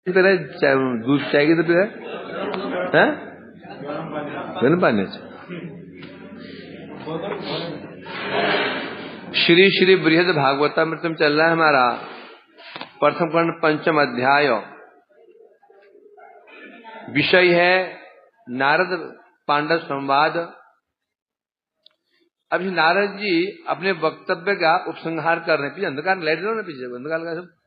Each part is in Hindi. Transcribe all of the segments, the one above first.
दूध चाय की तो पी रहा है गर्म पानी से। श्री श्री बृहद भागवतामृतम चल रहा है हमारा प्रथम खंड पंचम अध्याय। विषय है नारद पांडव संवाद। अभी नारद जी अपने वक्तव्य का उपसंहार कर रहे हैं। पीछे अंधकार लाइट दो ना, पीछे अंधकार का सब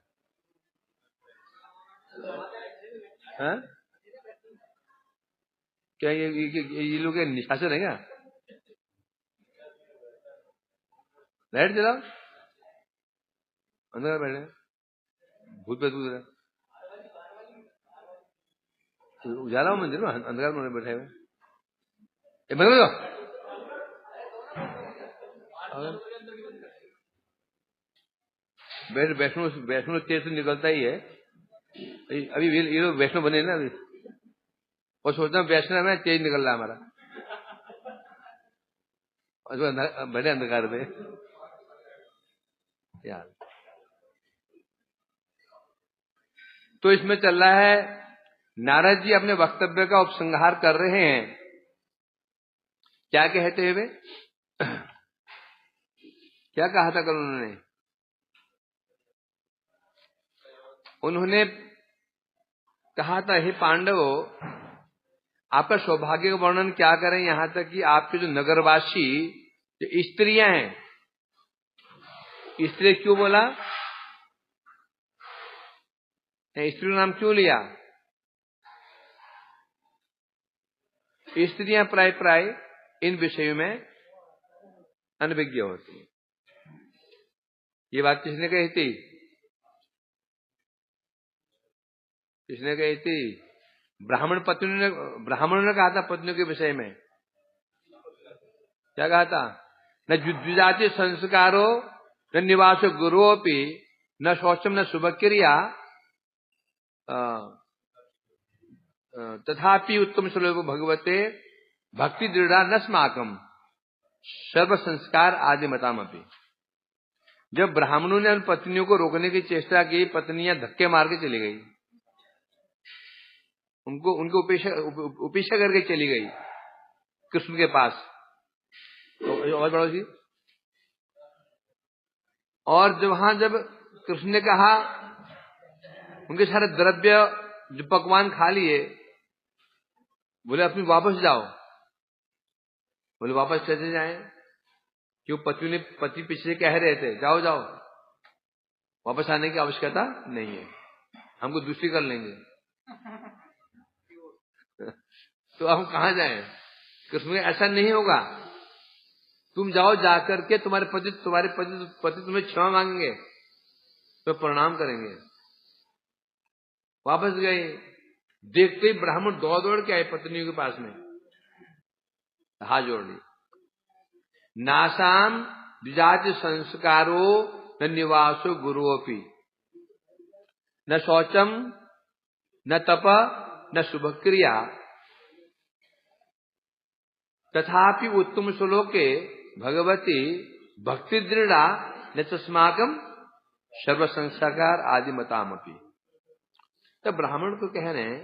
है? क्या ये लोग निशाचर है क्या? लाइट जलाओ, अंधकार बैठे भूत पे दूध उजाला हो मंदिर में, अंधकार में बैठे हुए बंद दो। वैष्णव तेज तो निकलता ही है। अभी ये लोग वैष्णव बने ना अभी, और सोचना वैष्णव में तेज निकल रहा है हमारा, और बड़े अंधकार में यार। तो इसमें चल रहा है नारद जी अपने वक्तव्य का उपसंहार कर रहे हैं। क्या कहते हुए, क्या कहा था कल उन्होंने कहा था, हे पांडवों, आपका सौभाग्य का वर्णन क्या करें, यहां तक कि आपके जो नगरवासी जो स्त्रियां हैं, स्त्री क्यों बोला, स्त्री का नाम क्यों लिया? स्त्रियां प्राय प्राय इन विषयों में अनभिज्ञ होती है। ये बात किसने कही थी? किसने कही थी? ब्राह्मणों ने कहा था पत्नियों के विषय में। क्या कहा था? न जुजाति संस्कारो न निवासो गुरुओपि न शौचम न शुभक्रिया तथापि उत्तम श्लोक भगवते भक्ति दृढ़ा न स्माकम सर्व संस्कार आदि मतामपि। जब ब्राह्मणों ने उन पत्नियों को रोकने की चेष्टा की, पत्नियां धक्के मार के चली गई, उनको उपेक्षा करके चली गई कृष्ण के पास। और बढ़ो जी। और जब कृष्ण ने कहा, उनके सारे द्रव्य जो पकवान खा लिए, बोले अपनी वापस जाओ। बोले वापस चले जाएं? क्यों? पति पिछले कह रहे थे जाओ जाओ, वापस आने की आवश्यकता नहीं है, हमको दूसरी कर लेंगे। तो हम कहां जाएं? कृष्ण में ऐसा नहीं होगा। तुम जाओ, जाकर के तुम्हारे पति तुम्हें क्षमा मांगेंगे, तो प्रणाम करेंगे। वापस गए, देखते ही ब्राह्मण दौड़ दौड़ के आए पत्नियों के पास में, हाथ जोड़ ली। नासाम द्विजाति संस्कारो न निवासो गुरुओपि न शौचम न तप न शुभक्रिया तथापि उत्तम श्लोके भगवती भक्ति दृढ़ा न तस्माकम सर्व संस्कार आदि मतामपि। तो ब्राह्मण को कह रहे हैं,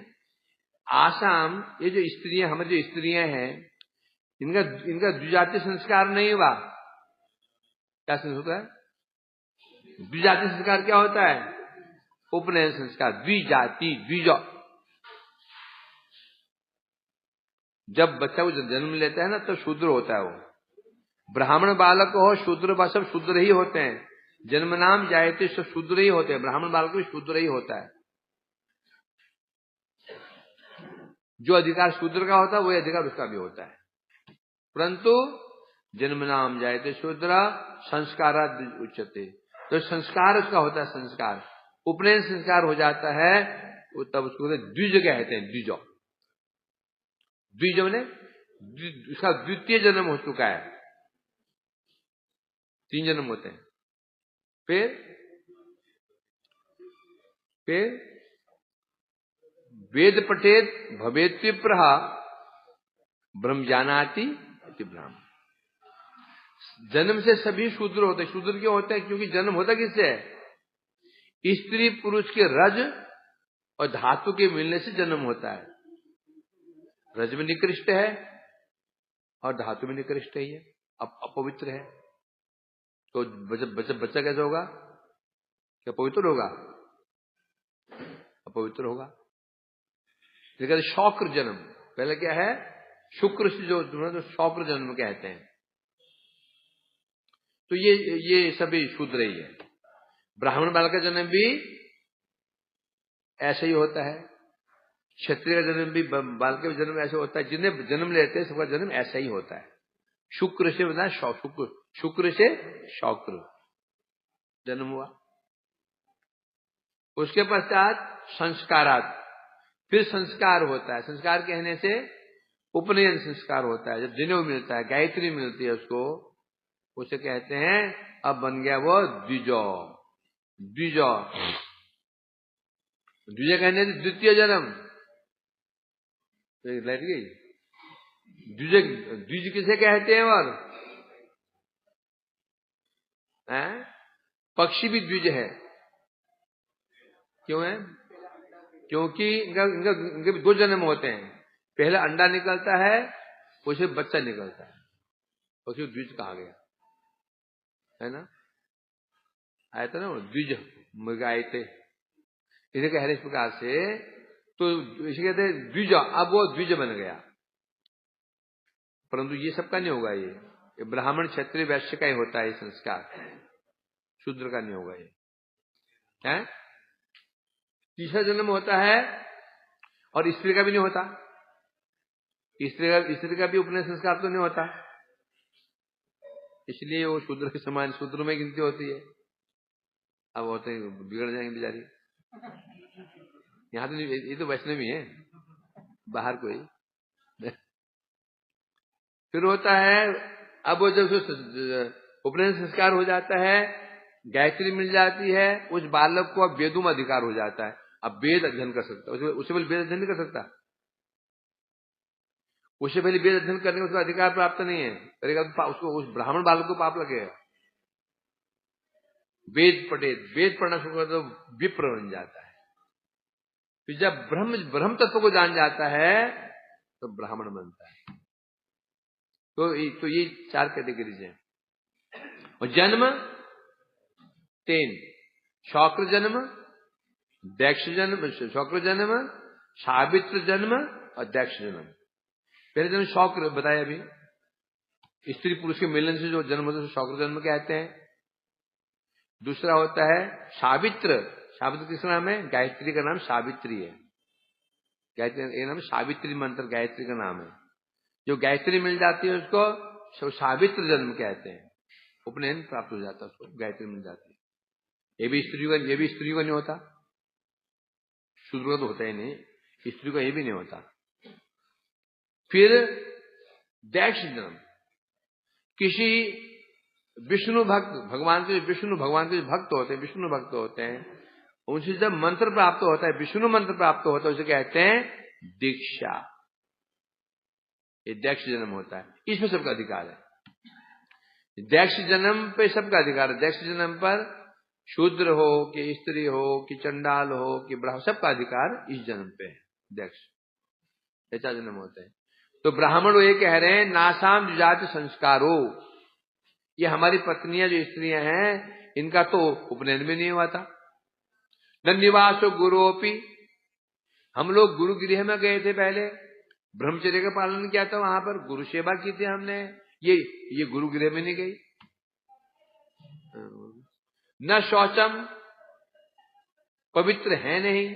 आसाम ये जो स्त्रियां, हमारी जो स्त्रियां हैं, इनका द्विजाति संस्कार नहीं हुआ। क्या संस्कार होता है? द्विजाति संस्कार क्या होता है? उपनयन संस्कार। द्विजाति द्विज, जब बच्चा को जन्म लेता है ना, तो शूद्र होता है वो। ब्राह्मण बालक हो, शूद्र, सब शूद्र ही होते हैं। जन्म नाम जायते सब शूद्र ही होते हैं। ब्राह्मण बालक भी शूद्र ही होता है। जो अधिकार शूद्र का होता है वही अधिकार उसका भी होता है। परंतु जन्म नाम जायते शूद्र संस्कारा उच्चते, तो संस्कार उसका होता है। संस्कार उपनयन संस्कार हो जाता है, तब उसको द्विज कहते हैं। द्विज ने उसका द्वितीय जन्म हो चुका है। 3 जन्म होते हैं। फिर वेद पठेत भवेत विप्रः ब्रह्म जानाति इति ब्राह्मण। जन्म से सभी शूद्र होते हैं। शूद्र क्यों होते हैं? क्योंकि जन्म होता किससे है? स्त्री पुरुष के रज और धातु के मिलने से जन्म होता है। रज में निकृष्ट है और धातु में निकृष्ट है, ये अपवित्र है, तो बच्चा कैसे होगा? क्या पवित्र होगा? अपवित्र होगा। लेकिन शौक्र जन्म, पहले क्या है? शुक्र से जो शौक्र जन्म कहते हैं। तो ये सभी शूद्र ही है। ब्राह्मण बाल का जन्म भी ऐसा ही होता है, क्षत्रिय का जन्म भी बाल का जन्म ऐसा होता है, जिन्हें जन्म लेते हैं सबका जन्म ऐसा ही होता है। शुक्र से बना शुक्र से शौक्र जन्म हुआ। उसके पश्चात संस्कारात, फिर संस्कार होता है। संस्कार कहने से उपनयन संस्कार होता है। जब जनेऊ मिलता है, गायत्री मिलती है उसको, उसे कहते हैं अब बन गया वो द्विजो। द्विजो कहने से द्वितीय जन्म। लग गई? द्विज किसे कहते हैं? और पक्षी भी द्विज है। क्यों है? क्योंकि इनके भी दो जन्म होते हैं। पहला अंडा निकलता है, उसे बच्चा निकलता है, पक्षी द्विज कहा गया है ना। आया था ना द्विज, मृग आए थे, इसे कह रहे इस प्रकार से। तो इसे कहते हैं द्विज। अब वो द्विज बन गया। परंतु ये सबका नहीं होगा। ये ब्राह्मण क्षत्रिय वैश्य का ही होता है ये संस्कार, शूद्र का नहीं होगा ये है। तीसरा जन्म होता है और स्त्री का भी नहीं होता। स्त्री का भी उपनयन संस्कार तो नहीं होता, इसलिए वो शूद्र के समान शूद्र में गिनती होती है। अब होते बिगड़ जाएंगे बेचारी। यहाँ तो ये तो वैष्णवी है, बाहर कोई। फिर होता है, अब वो जब उपनयन संस्कार हो जाता है, गायत्री मिल जाती है, उस बालक को अब वेदों में अधिकार हो जाता है। अब वेद अध्ययन कर सकता है। उससे पहले वेद अध्ययन नहीं कर सकता। उससे पहले वेद अध्ययन करने का उसका अधिकार प्राप्त नहीं है। करेगा तो उसको, उस ब्राह्मण बालक को पाप लगेगा। वेद पढ़ना शुरू कर तो विप्र बन जाता है। फिर जब ब्रह्म तत्व को जान जाता है तो ब्राह्मण बनता है। तो ये 4 कैटेगरीज हैं। और जन्म 3, शौक्र जन्म, दैक्ष जन्म, शौक्र जन्म, सावित्र जन्म और दैक्ष जन्म। पहले जन्म शौक्र बताया अभी, स्त्री पुरुष के मिलन से जो जन्म होता है शौक्र जन्म कहते हैं। दूसरा होता है सावित्र। सावित्र किसका नाम है? गायत्री का नाम सावित्री है। गायत्री ये नाम सावित्री मंत्र गायत्री का नाम है। जो गायत्री मिल जाती है उसको सावित्र जन्म कहते हैं। उपनयन प्राप्त हो जाता है उसको, गायत्री मिल जाती है। ये भी स्त्री का नहीं होता, शूद्र का तो होता ही नहीं, स्त्री का ये भी नहीं होता। फिर दैक्ष जन्म, किसी विष्णु भक्त, भगवान के भक्त होते हैं, विष्णु भक्त होते हैं, उनसे जब मंत्र प्राप्त होता है, विष्णु मंत्र प्राप्त होता है, उसे कहते हैं दीक्षा। ये दैक्ष जन्म होता है, इसमें सबका अधिकार है। दैक्ष जन्म पे सबका अधिकार है। दैक्ष जन्म पर शूद्र हो कि स्त्री हो कि चंडाल हो कि ब्राह्मण, सबका अधिकार इस जन्म पे है। दैक्ष ऐसा जन्म होता है। तो ब्राह्मण वो ये कह रहे हैं नासाम जुजाति संस्कारो, ये हमारी पत्नियां जो स्त्रियां हैं इनका तो उपनयन में नहीं हुआ था। न निवासो गुरुओपी, हम लोग गुरु गृह में गए थे, पहले ब्रह्मचर्य का पालन किया था, वहां पर गुरु सेवा की थी हमने। ये गुरु गृह में नहीं गई। न शौचम, पवित्र है नहीं।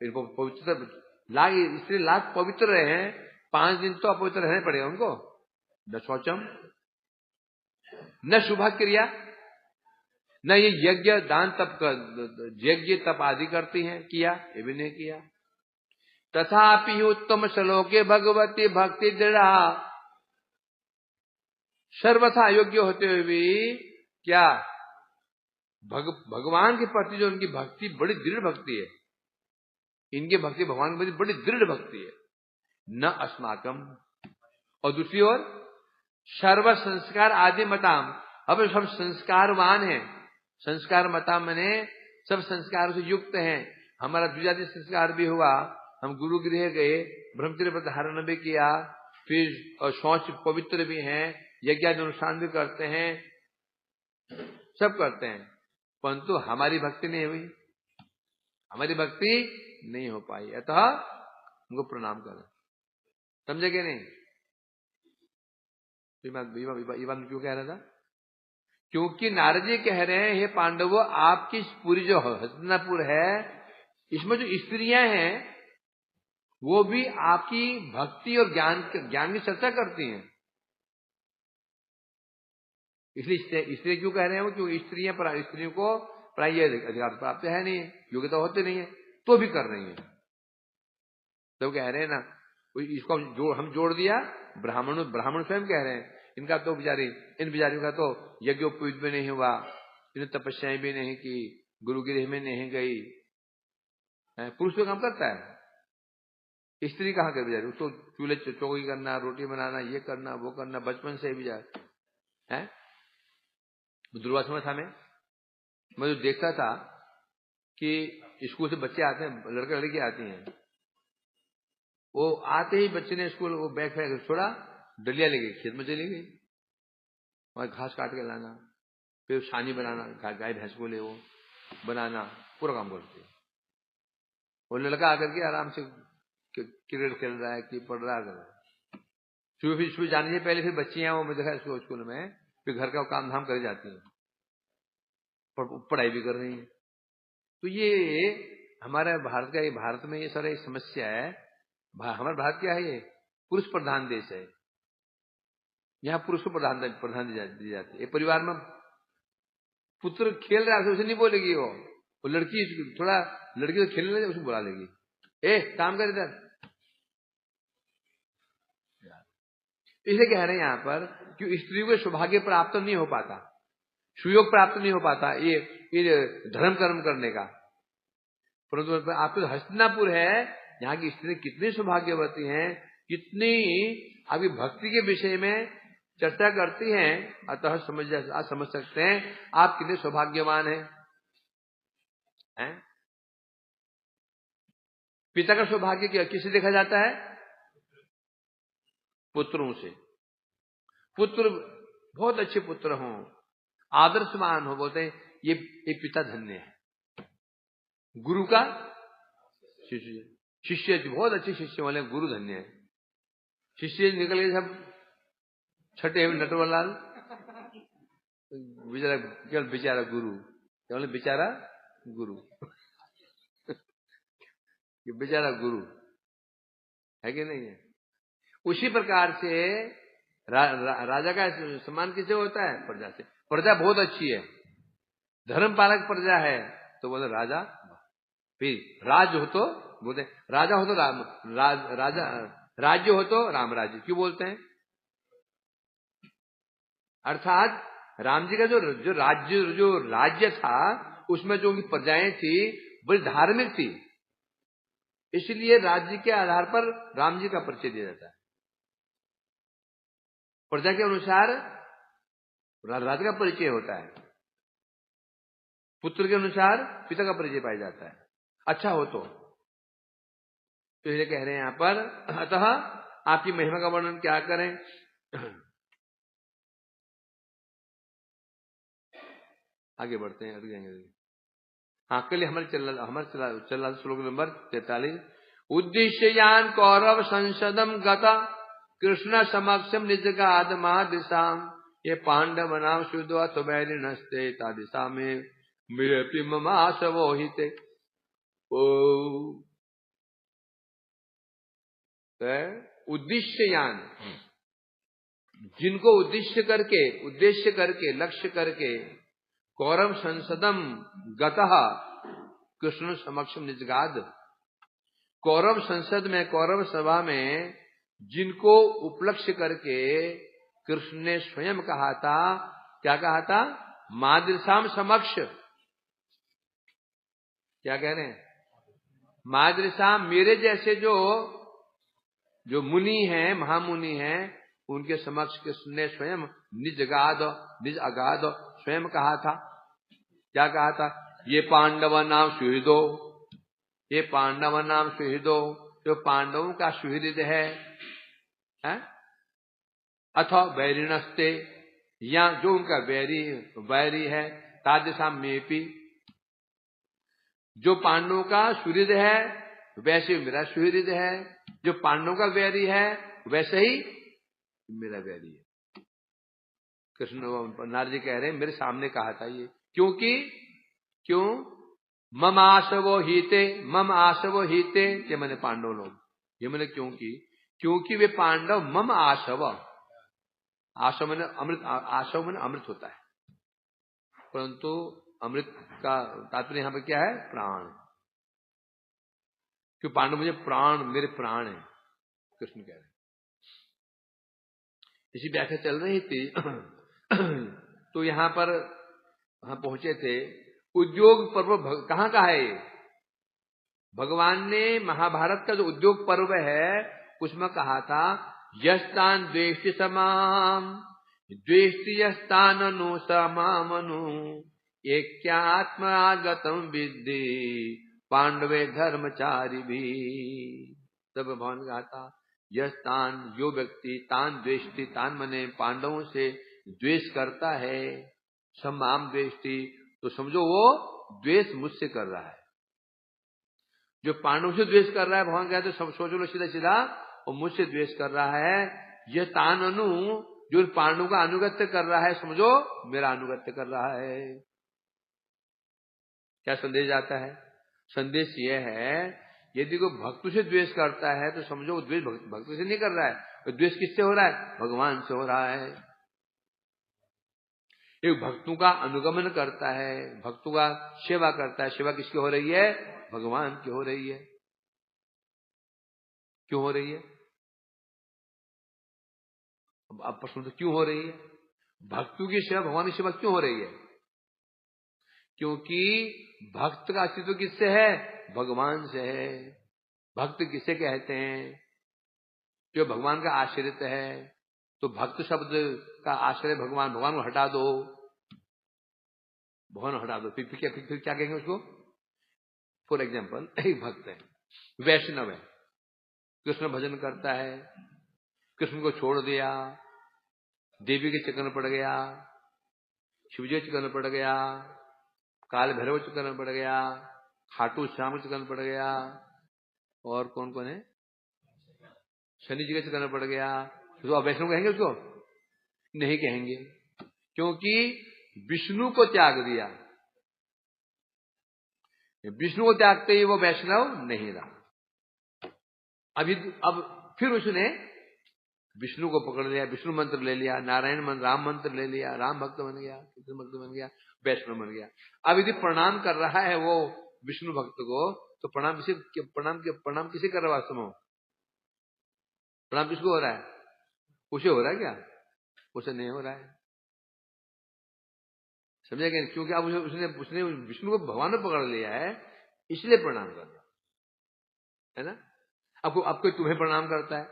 पवित्र इसलिए लाख पवित्र रहे हैं, 5 दिन तो अपवित्र रहने पड़ेगा उनको। न शौचम, न शुभ क्रिया, न ये यज्ञ दान तप यज्ञ तप आदि करती हैं, किया, ये भी नहीं किया। तथापि उत्तम श्लोके भगवती भक्ति दृढ़, सर्वथा योग्य होते हुए भी क्या भगवान के प्रति जो उनकी भक्ति बड़ी दृढ़ भक्ति है, इनकी भक्ति भगवान के प्रति बड़ी दृढ़ भक्ति है। न अस्माकम, और दूसरी ओर सर्व संस्कार आदि मताम, अब सब संस्कारवान है। संस्कार मताम मैंने सब संस्कारों से युक्त हैं। हमारा द्विजाति संस्कार भी हुआ, हम गुरु गृह गए, ब्रह्मचर्य व्रत धारण भी किया, फिर शौच पवित्र भी हैं, यज्ञ अनुष्ठान भी करते हैं, सब करते हैं, परंतु हमारी भक्ति नहीं हुई, हमारी भक्ति नहीं हो पाई, अतः उनको प्रणाम करें। समझे कि नहीं? ये बात क्यों कह रहा था? क्योंकि नारद जी कह रहे हैं, हे पांडवों, आपकी पूरी जो हस्तिनापुर है, इसमें जो स्त्रियां हैं वो भी आपकी भक्ति और ज्ञान की चर्चा करती हैं। इसलिए इसलिए क्यों कह रहे हैं वो? क्योंकि स्त्रियों को प्राय अधिकार प्राप्त है नहीं, योग्यता होती नहीं है, तो भी कर रही है। तो कह रहे हैं ना, इसको हम जोड़ दिया, ब्राह्मण स्वयं कह रहे हैं, इनका तो इन बिचारियों का तो यज्ञोपवीत भी नहीं हुआ, इन्हें तपस्याएं भी नहीं की, गुरु गृह में नहीं गई। पुरुष तो काम करता है, स्त्री कहाँ कर बिचारी? उसको चूल्हे चौकी करना, रोटी बनाना, ये करना वो करना, बचपन से भी है। दुर्वासा में मैं जो देखता था कि स्कूल से बच्चे आते हैं, लड़के लड़की आती हैं, वो आते ही बच्चे ने स्कूल वो बैग फेंक छोड़ा, डलिया ले गई, खेत में चली गई, वहां घास काट के लाना, फिर सानी बनाना, गाय भैंस को ले वो बनाना, पूरा काम करती है। वो लड़का आकर के आराम से क्रिकेट खेल रहा है कि पढ़ रहा है। सुबह जाने से पहले फिर बच्चियां वो मैं देखा स्कूल में, फिर घर का काम धाम कर जाती हैं, पढ़ाई भी कर रही हैं। तो ये हमारा भारत में ये सारा समस्या है। हमारा भारत क्या है? ये पुरुष प्रधान देश है, यहाँ पुरुष को प्रधान दी जाती है। परिवार में पुत्र खेल रहा है, उसे नहीं बोलेगी वो लड़की, थोड़ा लड़की तो खेलने लगे उसको बुला लेगी, ए काम कर इधर। इसलिए कह रहे हैं यहाँ पर कि स्त्रियों को सौभाग्य प्राप्त नहीं हो पाता, सुयोग प्राप्त नहीं हो पाता ये धर्म कर्म करने का। परंतु आपके तो हस्तिनापुर है, यहाँ की स्त्री कितनी सौभाग्यवती हैं, कितनी आपकी भक्ति के विषय में चर्चा करती हैं, अतः आप समझ सकते हैं आप कितने सौभाग्यवान हैं। पिता का सौभाग्य किससे देखा जाता है? पुत्रों से। पुत्र बहुत अच्छे पुत्र हों, आदर्शवान हो, बोलते हैं ये पिता धन्य है। गुरु का शिष्य बहुत अच्छे शिष्य वाले गुरु धन्य है। शिष्य निकल गए सब छठे नटवरलाल, केवल बेचारा गुरु, केवल बेचारा गुरु ये बेचारा गुरु है कि नहीं है? उसी प्रकार से राजा का सम्मान किसे होता है? प्रजा से। प्रजा बहुत अच्छी है, धर्म पालक प्रजा है तो बोले राजा। फिर राज हो तो बोलते राजा हो तो राम राजा, राज्य हो तो राम राज्य क्यों बोलते हैं? अर्थात राम जी का जो राज्य था उसमें जो उनकी प्रजाएं थी बड़ी धार्मिक थी, इसलिए राज्य के आधार पर राम जी का परिचय दिया जाता है। प्रजा के अनुसार राजा का परिचय होता है, पुत्र के अनुसार पिता का परिचय पाया जाता है, अच्छा हो तो ये कह रहे हैं यहां पर, अतः आपकी महिमा का वर्णन क्या करें। आगे बढ़ते हैं, आगे जाएंगे। हाँ, कल हमारे चल रहा श्लोक नंबर 43। उद्देश्य यान कौरव संसदम गता कृष्ण समक्षम निजगाद महादिशाम ये पांडव नाम शुद्ध स्वैरिणस्ते तादिशा में मेरे ममास वोहिते। उद्देश्य यान, जिनको उद्देश्य करके लक्ष्य करके कौरव संसदम गतः कृष्ण समक्षम निजगाद, कौरव संसद में, कौरव सभा में जिनको उपलक्ष्य करके कृष्ण ने स्वयं कहा था, क्या कहा था? मादृशाम समक्ष। क्या कह रहे हैं? मादृशाम, मेरे जैसे जो मुनि हैं, महामुनि हैं, उनके समक्ष कृष्ण ने स्वयं निज अगाध स्वयं कहा था। क्या कहा था? ये पांडव नाम सुहृदो, ये पांडव नाम सुहृदो, जो पांडवों का सुहृद है? अथवा वैरिणस्ते, या जो उनका वैरी है, तादृशा मेपी, जो पांडवों का सुहृद है वैसे मेरा सुहृद है, जो पांडवों का वैरी है वैसे ही मेरा वैरी है। कृष्ण नारद जी कह रहे हैं मेरे सामने कहा था ये, क्यों मम आशवो हीते, मम आशवो हीते, ये मैंने पांडव लोग, ये मैंने क्योंकि वे पांडव मम आशव, आशव मैंने अमृत, आशव मैंने अमृत होता है, परंतु अमृत का तात्पर्य यहां पर क्या है? प्राण। क्यों पांडव मुझे प्राण, मेरे प्राण है, कृष्ण कह रहे हैं। इसी व्याख्या चल रही थी तो यहां पर हम पहुंचे थे। उद्योग पर्व कहां का है? भगवान ने महाभारत का जो उद्योग पर्व है उसमें कहा था यस्तान द्वेष्टि समाम, द्वेष्टि यस्तान नु समामनु, एक्यात्मागतम विद्धि पांडवे धर्मचारी भी। तब भगवान कहा था यस्तान, जो व्यक्ति, तान द्वेष्टि, तान मने पांडवों से द्वेष करता है, समाम द्वेष्टि, तो समझो वो द्वेष मुझसे कर रहा है। जो पांडवों से द्वेष कर रहा है, भगवान कहते सब सोचो लो सीधा सीधा, और मुझसे द्वेष कर रहा है। यह तान अनु, जो पांडवों का अनुगत्य कर रहा है, समझो मेरा अनुगत्य कर रहा है। क्या संदेश आता है? संदेश यह है यदि कोई भक्त से द्वेष करता है तो समझो वो द्वेष भक्त से नहीं कर रहा है, तो द्वेष किससे हो रहा है? भगवान से हो रहा है। एक भक्तों का अनुगमन करता है, भक्तों का सेवा करता है, सेवा किसकी हो रही है? भगवान की हो रही है। क्यों हो रही है? अब प्रश्न तो क्यों हो रही है? भक्तों की सेवा, भगवान की सेवा क्यों हो रही है? क्योंकि भक्त का अस्तित्व किससे है? भगवान से है। भक्त किसे कहते हैं? जो भगवान का आश्रित है। तो भक्त शब्द का आश्रय भगवान, भगवान को हटा दो, भगवान हटा दो, फिर क्या कहेंगे उसको? फॉर एग्जाम्पल एक भक्त है, वैष्णव है, कृष्ण भजन करता है, कृष्ण को छोड़ दिया, देवी के चक्कर में पड़ गया, शिवजी के चक्कर में पड़ गया, काल भैरव चक्कर में पड़ गया, खाटू श्याम चक्कर में पड़ गया, और कौन कौन है, शनि जी के चक्कर में पड़ गया, तो आप वैष्णव कहेंगे उसको? नहीं कहेंगे, क्योंकि विष्णु को त्याग दिया। विष्णु को त्यागते ही वो वैष्णव नहीं रहा। अब फिर उसने विष्णु को पकड़ लिया, विष्णु मंत्र ले लिया, नारायण मंत्र, राम मंत्र ले लिया, राम भक्त बन गया, कृष्ण भक्त बन गया, वैष्णव बन गया। अब यदि प्रणाम कर रहा है वो विष्णु भक्त को, तो प्रणाम किसे कर रहा है? वास्तव में प्रणाम किसको हो रहा है? उसे हो रहा है क्या? उसे नहीं हो रहा है। समझे क्या? क्योंकि अब उसने विष्णु को भगवान ने पकड़ लिया है, इसलिए प्रणाम कर रहा है ना। अब कोई तुम्हें प्रणाम करता है,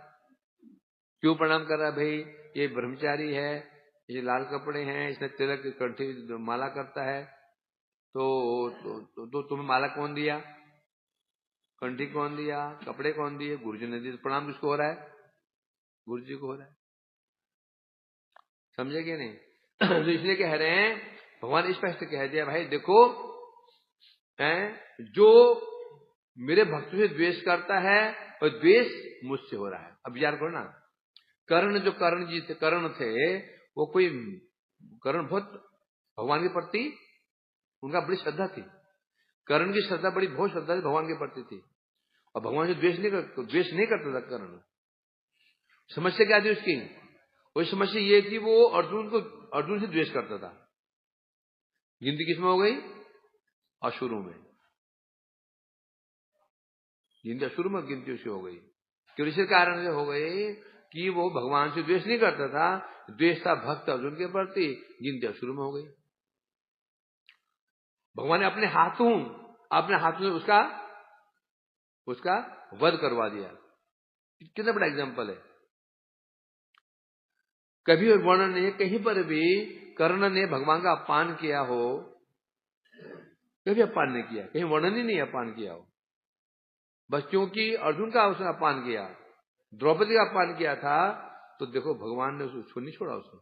क्यों प्रणाम कर रहा है? भाई ये ब्रह्मचारी है, ये लाल कपड़े हैं, इसने तिलक कंठी माला करता है, तो तुम्हें माला कौन दिया, कंठी कौन दिया, कपड़े कौन दिए? गुरुजी ने दिए। प्रणाम किसको हो रहा है? गुरु जी को हो रहा है। समझे क्या नहीं? तो इसलिए कह रहे हैं, भगवान स्पष्ट कह दिया, भाई देखो, जो मेरे भक्तों से द्वेष करता है और द्वेष मुझसे हो रहा है। अब विचार करो ना, कर्ण थे, वो कोई कर्ण बहुत भगवान के प्रति उनका बड़ी श्रद्धा थी। कर्ण की श्रद्धा बहुत श्रद्धा भगवान के प्रति थी, और भगवान से द्वेष नहीं करता था कर्ण। समस्या क्या थी उसकी? वही समस्या ये थी, वो अर्जुन से द्वेष करता था। गिनती किसमें हो गई? असुरों में। गिनती असुर में गिनती उसे हो गई। क्यों? इसी कारण से हो गई कि वो भगवान से द्वेष नहीं करता था, द्वेष था भक्त अर्जुन के प्रति, गिनती असुर में हो गई। भगवान ने अपने हाथों से उसका वध करवा दिया। कितना बड़ा एग्जाम्पल है। कभी वर्णन नहीं है कहीं पर भी कर्ण ने भगवान का अपमान किया हो, कभी अपमान नहीं किया, कहीं वर्णन ही नहीं अपमान किया हो। बस क्योंकि अर्जुन का उसने अपमान किया, द्रौपदी का अपमान किया था, तो देखो भगवान ने उसको नहीं छोड़ा उसको,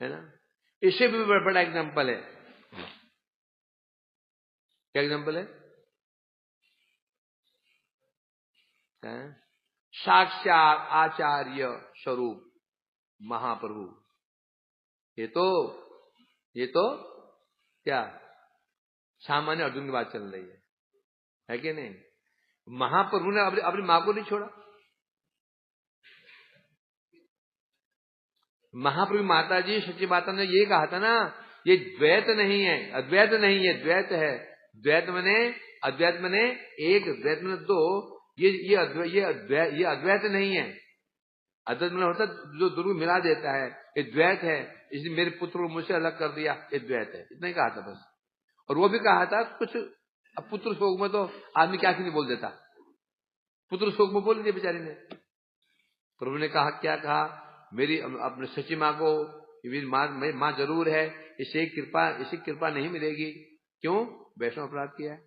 है ना। इससे भी बड़ा एग्जाम्पल है। क्या एग्जाम्पल है? साक्षात आचार्य स्वरूप महाप्रभु। ये तो क्या सामान्य अर्जुन की बात चल रही है कि नहीं? महाप्रभु ने अपनी मां को नहीं छोड़ा। महाप्रभु माता जी सच्ची माता ने ये कहा था ना, ये द्वैत नहीं है, अद्वैत नहीं है, द्वैत है। द्वैत मने अद्वैत मने एक, द्वैत मने दो। ये अद्वैत नहीं है। अद्वैत मने होता जो दोनों मिला देता है, ये द्वैत है। इसलिए मेरे पुत्र को मुझसे अलग कर दिया, ये द्वैत है। इतना ही कहा था बस। और वो भी कहा था कुछ, अब पुत्र शोक में तो आदमी क्या नहीं बोल देता, पुत्र शोक में बोल दिया बेचारी ने। प्रभु ने कहा, क्या कहा? मेरी अपने सच्ची माँ को, मेरी माँ जरूर है, इसे कृपा नहीं मिलेगी। क्यों? वैष्णव अपराध किया है।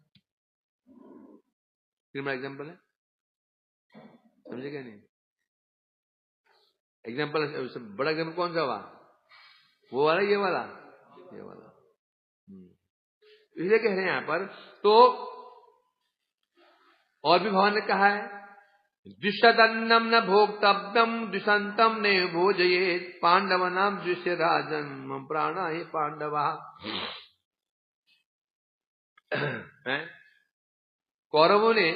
क्रिमिनल एग्जाम्पल है, समझे क्या नहीं? एग्जाम्पल बड़ा एग्जाम्पल कौन सा हुआ? वो वाला, ये वाला। इसलिए कह रहे हैं यहां पर तो, और भी भगवान ने कहा है, द्विषदन्नम न भोक्तव्यम द्विषंतम ने भोजयेत पांडवानाम द्विष राजन मम प्राणा ही पांडवा। कौरवों ने,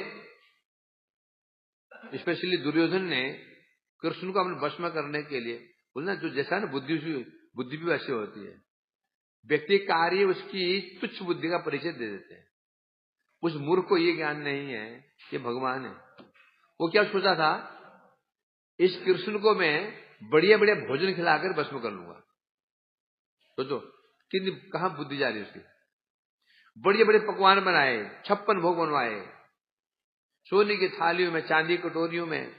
स्पेशली दुर्योधन ने कृष्ण को अपने वश में करने के लिए बोलना, जो जैसा ना बुद्धि भी वैसे होती है। व्यक्ति कार्य उसकी तुच्छ बुद्धि का परिचय दे देते हैं। उस मूर्ख को ये ज्ञान नहीं है कि भगवान है। वो क्या सोचा था, इस कृष्ण को मैं बढ़िया बढ़िया भोजन खिलाकर भस्म कर लूंगा। सोचो कितनी कहां बुद्धि जा रही है उसकी। बढ़िया बढ़िया पकवान बनाए, 56 भोग बनवाए, सोने की थालियों में, चांदी की कटोरियों में,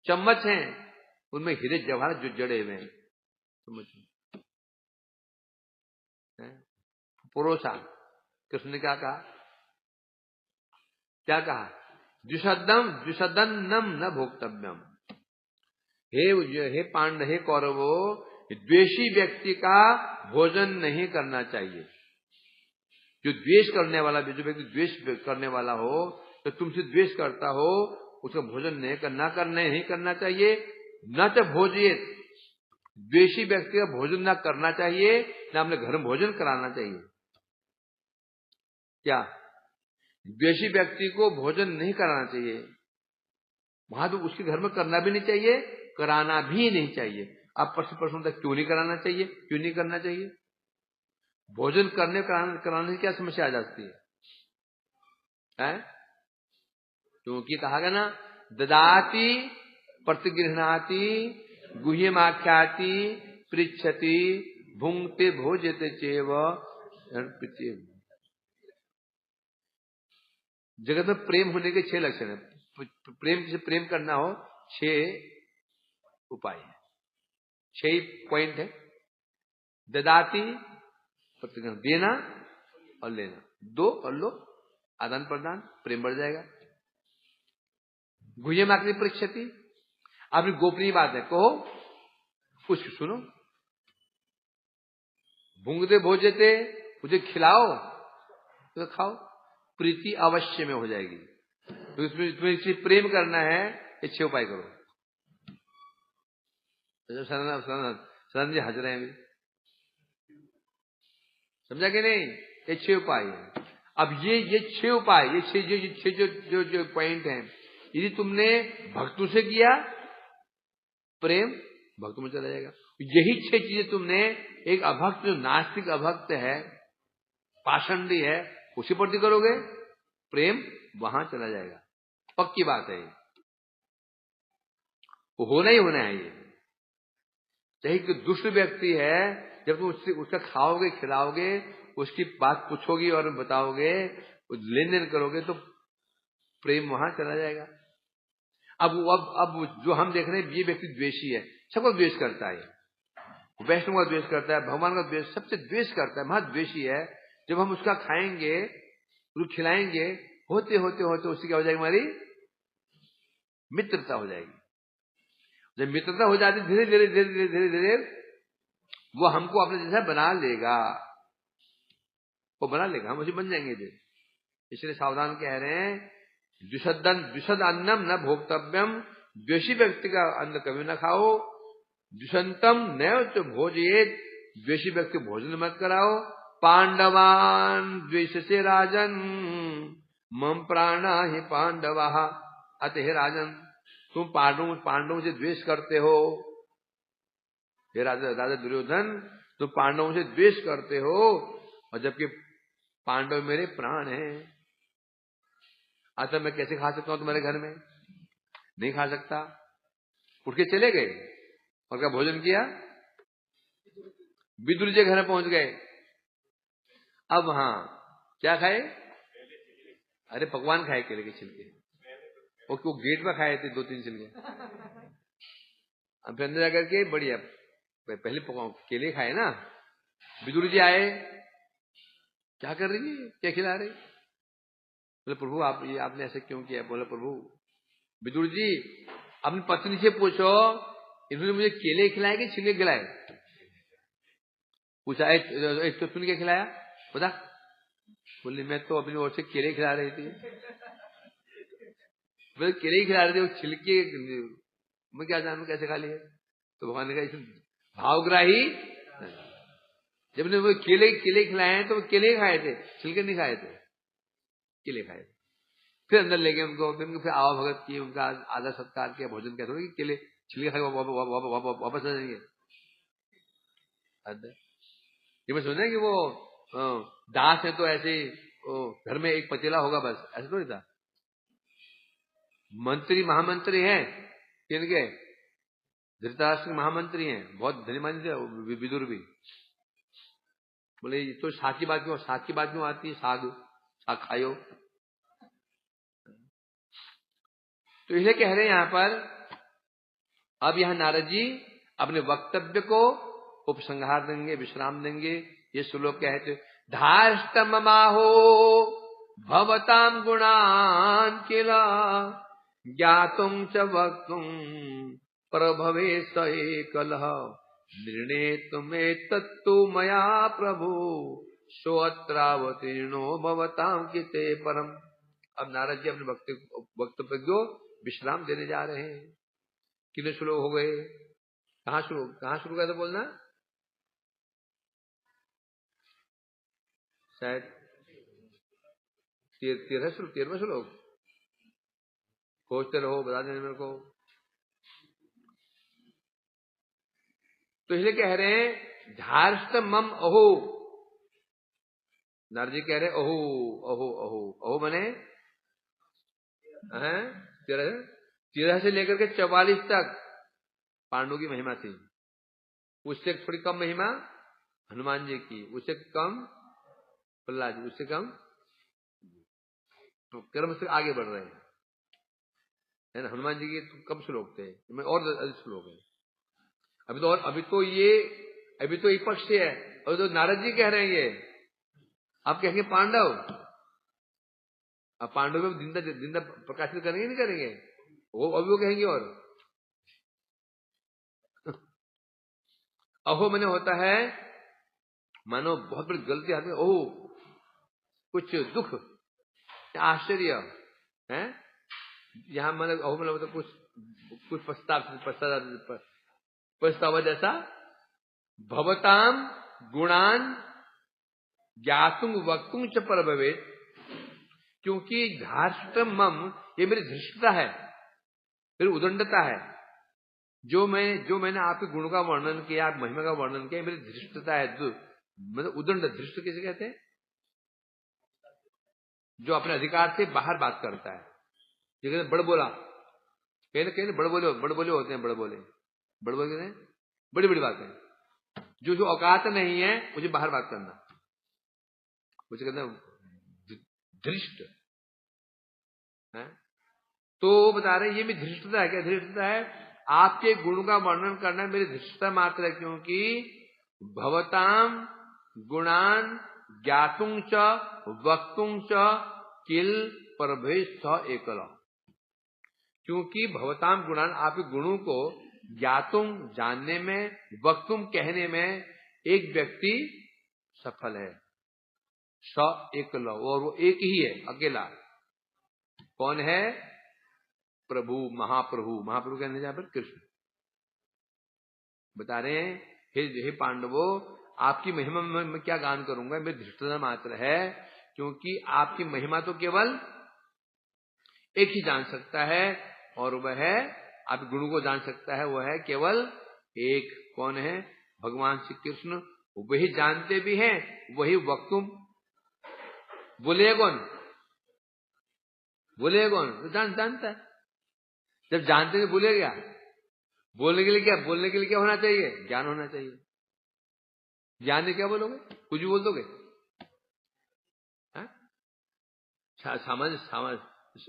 चम्मच हैं उनमें हीरे जवाहर जो जड़े हुए हैं, परोसा। कृष्ण ने क्या कहा? द्विषदन्नम न भोक्तव्यम। हे कौरवो, द्वेषी व्यक्ति का भोजन नहीं करना चाहिए। जो द्वेष करने वाला, जो व्यक्ति द्वेष करने वाला हो, तो तुमसे द्वेष करता हो, उसका भोजन नहीं करना चाहिए। न तो भोजिए, द्वेषी व्यक्ति का भोजन न करना चाहिए, न अपने घर में भोजन कराना चाहिए। क्या? द्वेषी व्यक्ति को भोजन नहीं कराना चाहिए, वहां तो उसके घर में करना भी नहीं चाहिए, कराना भी नहीं चाहिए। आप प्रश्न तक क्यों नहीं कराना चाहिए, क्यों नहीं करना चाहिए? भोजन कराने से क्या समस्या आ जाती है? क्योंकि कहा गया ना, ददाति प्रतिगृहणाति गुह्यमाख्याति पृच्छति भुंक्ते भोजते चेव अर्पिते। जगत में प्रेम होने के 6 लक्षण है। प्रेम करना हो 6 उपाय है, 6 पॉइंट है। ददाति प्रतिग्रहण, देना और लेना, दो और लो, आदान प्रदान, प्रेम बढ़ जाएगा। गुह्यमाख्याति पृच्छति, अपनी गोपनीय बात है कहो, कुछ सुनो। भुंगते भोजते, मुझे खिलाओ तो खाओ, प्रीति अवश्य में हो जाएगी। तो इसमें तुम्हें प्रेम करना है, ये 6 उपाय करो। सदन जी हंस रहे हैं अभी, समझा कि नहीं? ये 6 उपाय है। अब ये 6 उपाय, ये 6 जो पॉइंट हैं, यदि तुमने भक्तों से किया, प्रेम भक्तों में चला जाएगा। यही 6 चीजें तुमने एक अभक्त, जो नास्तिक अभक्त है, पाषंडी है, उसी प्रति करोगे, प्रेम वहां चला जाएगा। पक्की बात है, वो होना ही होना है। ये चाहे कि दुष्ट व्यक्ति है, जब तुम उसका खाओगे, खिलाओगे, उसकी बात पूछोगी और बताओगे, लेन देन करोगे, तो प्रेम वहां चला जाएगा। अब जो हम देख रहे हैं, ये व्यक्ति द्वेषी है, सबको द्वेष करता है, वैष्णव का द्वेष करता है, भगवान का द्वेष, सबसे द्वेष करता है, महाद्वेषी है। जब हम उसका खाएंगे, उसको खिलाएंगे, होते होते होते उससे क्या हो जाएगी, हमारी मित्रता हो जाएगी। जब मित्रता हो जाती धीरे धीरे धीरे धीरे धीरे धीरे वो हमको अपने जैसा बना लेगा, वो बना लेगा, हम उसे बन जाएंगे फिर। इसलिए सावधान कह रहे हैं, द्विषद अन्नम न भोक्तव्यम, द्वेषी व्यक्ति का अन्न कभी न खाओ। द्विषंतम नैव च भोजयेत, द्वेषी व्यक्ति भोजन मत कराओ। पांडवान द्वेष से राजन, मम प्राणा ही पांडवा, अतः राजन तुम पांडवों से द्वेष करते हो। हे राजा दुर्योधन, तुम पांडवों से द्वेष करते हो, और जबकि पांडव मेरे प्राण हैं। अतः मैं कैसे खा सकता हूं तुम्हारे घर में? नहीं खा सकता। उठ के चले गए और क्या भोजन किया? विदुर जी घर में पहुंच गए। अब वहां क्या खाए? अरे पकवान खाए, केले के छिलके, और वो गेट पर खाए थे 2-3 छिलके। अब अंदर जाकर के बढ़िया पहले पकवान केले खाए ना। विदुर जी आए, क्या कर रही है, क्या खिला रही? बोले प्रभु आपने ऐसे क्यों किया? बोले प्रभु, विदुर जी अपनी पत्नी से पूछो, इन्होंने मुझे केले खिलाए कि छिलके खिलाए? पूछा, एक तो तुमने क्या खिलाया बता? बोले मैं तो अपनी ओर से केले खिला रही थी। बोले केले ही खिला रही थी, वो छिलके मैं क्या जानू कैसे खा लिए? तो भगवान ने कहा इसमें भावग्राही, जब ने वो केले खिलाए हैं तो वो केले खाए थे, छिलके नहीं खाए थे, केले खाए थे। फिर अंदर ले गए उनको, फिर आवा भगत की, उनका आदर सत्कार किया, भोजन किया, थोड़ा कि केले छिलके खाए वापस आ जाएंगे। ये मैं सुना कि वो दास है तो ऐसे घर में एक पतीला होगा बस, ऐसे तो नहीं था। मंत्री महामंत्री हैं, किनके? धृतराष्ट्र महामंत्री हैं, बहुत धनीमान थे विदुर भी। बोले ये तो साग की बात क्यों आती है? साग खायो। तो इसलिए कह रहे हैं यहां पर, अब यहां नारद जी अपने वक्तव्य को उपसंहार देंगे, विश्राम देंगे। ये श्लोक कहते, धार्ष्टममाहो भवतां गुणान् किला ज्ञातुं च वक्तुं प्रभवे स एकलः निर्णेतुमेतत्तु मया प्रभु सोऽत्रावतीर्णो भवतां किते परम। अब नारद जी अपने वक्तव्य को विश्राम देने जा रहे हैं। कितने श्लोक हो गए? कहाँ शुरू किया था बोलना? शायद 13वां श्लोक। खोजते रहो, बता देना मेरे को। तो इसलिए कह रहे हैं धार्ष्ट मम अहो। नारद जी कह रहे अहो अहो अहो अहो मने 13 से लेकर के 44 तक पांडु की महिमा थी। उससे थोड़ी कम महिमा हनुमान जी की, उससे कम प्रहलाद जी, उससे कम, तो क्रम से आगे बढ़ रहे हैं, है ना। हनुमान जी के तो कम श्लोक थे, में और अधिक श्लोक है। अभी तो एक पक्ष है, अभी तो नारद जी कह रहे हैं ये। आप कहेंगे पांडव, अब पांडव में जिंदा प्रकाशित करेंगे नहीं करेंगे? वो कहेंगे। और अहो मैंने होता है मानो बहुत बड़ी गलती आती है, ओह कुछ दुख आश्चर्य है यहां, मतलब अहो मतलब कुछ पछतावा जैसा। भवताम गुणान ज्ञातुम वक्तुम च परभवेत, क्योंकि धार्ष्टम मम, ये मेरी धृष्टता है, मेरी उदंडता है। जो मैंने आपके गुण का वर्णन किया, आप महिमा का वर्णन किया, मेरी धृष्टता है। मतलब उदंड, धृष्ट किसे कहते हैं? जो अपने अधिकार से बाहर बात करता है। ये कहते बड़बोला, कहते बड़बोले होते हैं, बड़बोले कहते हैं बड़ी बड़ी बातें। जो औकात नहीं है मुझे बाहर बात करना, मुझे कहते हैं धृष्ट है। तो बता रहे ये भी धृष्टता है। क्या धृष्टता है? आपके गुण का वर्णन करना मेरी धृष्टता मात्र है, क्योंकि भवताम गुणान ज्ञातुं च वक्तुं च किल परभेश एकल। क्योंकि भवताम गुणान, आपके गुणों को ज्ञातुम जानने में, वक्तुम कहने में एक व्यक्ति सफल है। स एकल, और वो एक ही है, अकेला। कौन है? प्रभु, महाप्रभु। महाप्रभु कहने जहां पर कृष्ण बता रहे हैं, हे पांडवों, आपकी महिमा में मैं क्या गान करूंगा, मेरी धृष्टता मात्र है, क्योंकि आपकी महिमा तो केवल एक ही जान सकता है, और वह है, आप गुणों को जान सकता है, वह है केवल एक। कौन है? भगवान श्री कृष्ण। वही जानते भी हैं, वही वक्तुम। बोले कौन? बोले कौन? तो जानता है। जब जानते तो बोले क्या? बोलने के लिए क्या? बोलने के लिए क्या होना चाहिए? ज्ञान होना चाहिए। ज्ञान ने क्या बोलोगे? कुछ भी बोल दोगे? सामान्य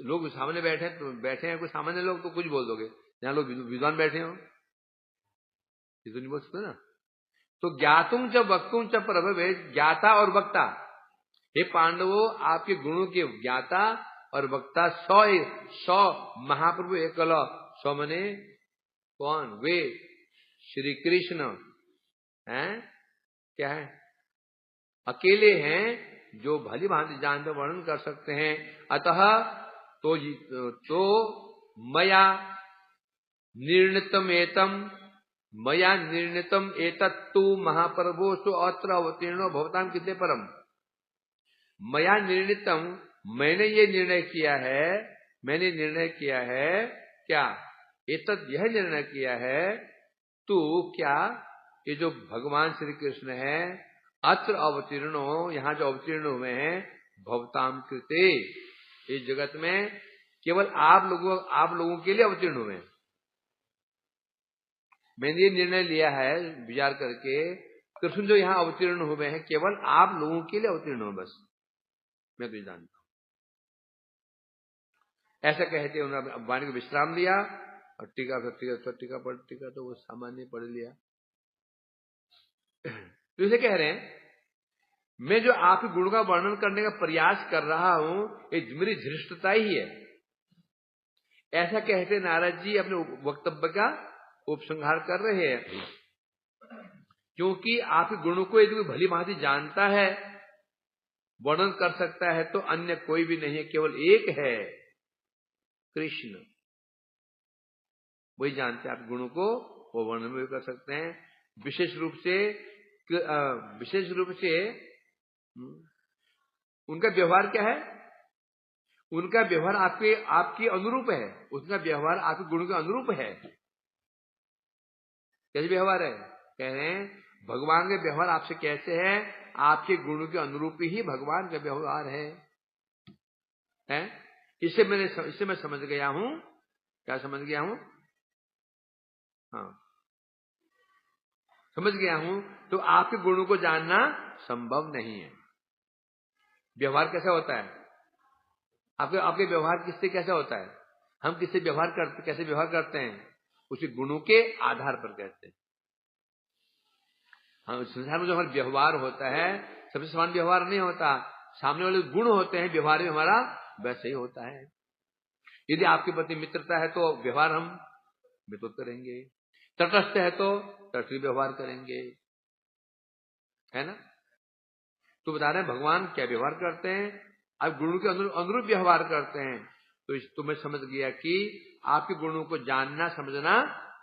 लोग सामने बैठे हैं, कोई सामान्य लोग तो कुछ बोल दोगे। जहां लोग विद्वान बैठे हो ये तो नहीं बोल सकते ना। तो ज्ञातुम च वक्तुम च प्रभवे, ज्ञाता और वक्ता। हे पांडवों, आपके गुणों के ज्ञाता और वक्ता 100 महाप्रभु एकल। 100 मने कौन? वे श्री कृष्ण हैं। क्या है? अकेले हैं, जो भली भांति जानते वर्णन कर सकते हैं। अतः तो मया निर्णितम एतत्तु महाप्रभो सो अत्र अवतीर्णो भवताम कितने परम। मया निर्णितम, मैंने ये निर्णय किया है, क्या? एतत्, यह निर्णय किया है, तू क्या, ये जो भगवान श्री कृष्ण है, अत्र अवतीर्णो, यहां जो अवतीर्ण हुए हैं, भवताम कृते, इस जगत में केवल आप लोगों के लिए अवतीर्ण हुए हैं। मैंने ये निर्णय लिया है विचार करके, कृष्ण जो यहां अवतीर्ण हुए हैं, केवल आप लोगों के लिए अवतीर्ण हो, बस। मैं तो ये जानता हूं। ऐसा कहते उन्होंने वाणी को विश्राम लिया, और टीका तो वो सामान्य पढ़ लिया। तो इसे कह रहे हैं, मैं जो आपके गुण का वर्णन करने का प्रयास कर रहा हूं, ये मेरी धृष्टता ही है। ऐसा कहते नारद जी अपने वक्तव्य का उपसंहार कर रहे हैं। क्योंकि आपके गुणों को यदि कोई भली भांति जानता है, वर्णन कर सकता है, तो अन्य कोई भी नहीं है, केवल एक है, कृष्ण। वही जानते हैं आप गुणों को, वो वर्णन भी कर सकते हैं। विशेष रूप से उनका व्यवहार क्या है? उनका व्यवहार आपके अनुरूप है। उनका व्यवहार आपके गुण के अनुरूप है। कैसे व्यवहार है? कह रहे हैं, भगवान का व्यवहार आपसे कैसे है? आपके गुणों के अनुरूप ही भगवान का व्यवहार है। इससे मैं समझ गया हूं। क्या समझ गया हूं? हाँ, समझ गया हूं। तो आपके गुणों को जानना संभव नहीं है। व्यवहार कैसा होता है? आपके व्यवहार किससे कैसा होता है? हम कैसे व्यवहार करते हैं? उसी गुणों के आधार पर कहते हैं। हाँ, संसार में जो हमारा व्यवहार होता है, सबसे समान व्यवहार नहीं होता। सामने वाले गुण होते हैं, व्यवहार भी हमारा वैसे ही होता है। यदि आपके प्रति मित्रता है, तो व्यवहार हम मित्र करेंगे। तटस्थ है तो तटस्थ व्यवहार करेंगे, है ना? तो बता रहे हैं भगवान क्या व्यवहार करते हैं, आप गुणों के अनुरूप व्यवहार करते हैं। तो मैं समझ गया कि आपके गुणों को जानना समझना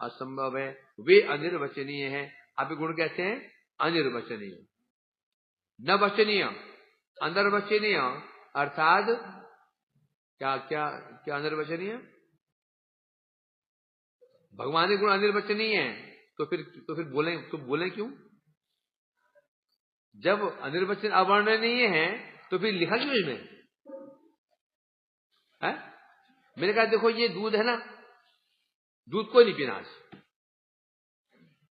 असंभव है, वे अनिर्वचनीय हैं। आपके गुण कैसे हैं? अनिर्वचनीय, न वचनीय, अनिर्वचनीय। अर्थात क्या क्या क्या अनिर्वचनीय? भगवान के गुण अनिर्वचनीय है, तो फिर बोले क्यों? जब अनिर्वचन अवर्णनीय है, तो फिर लिखा क्यों इसमें? मैंने कहा देखो, ये दूध है ना, दूध कोई नहीं पीना, आज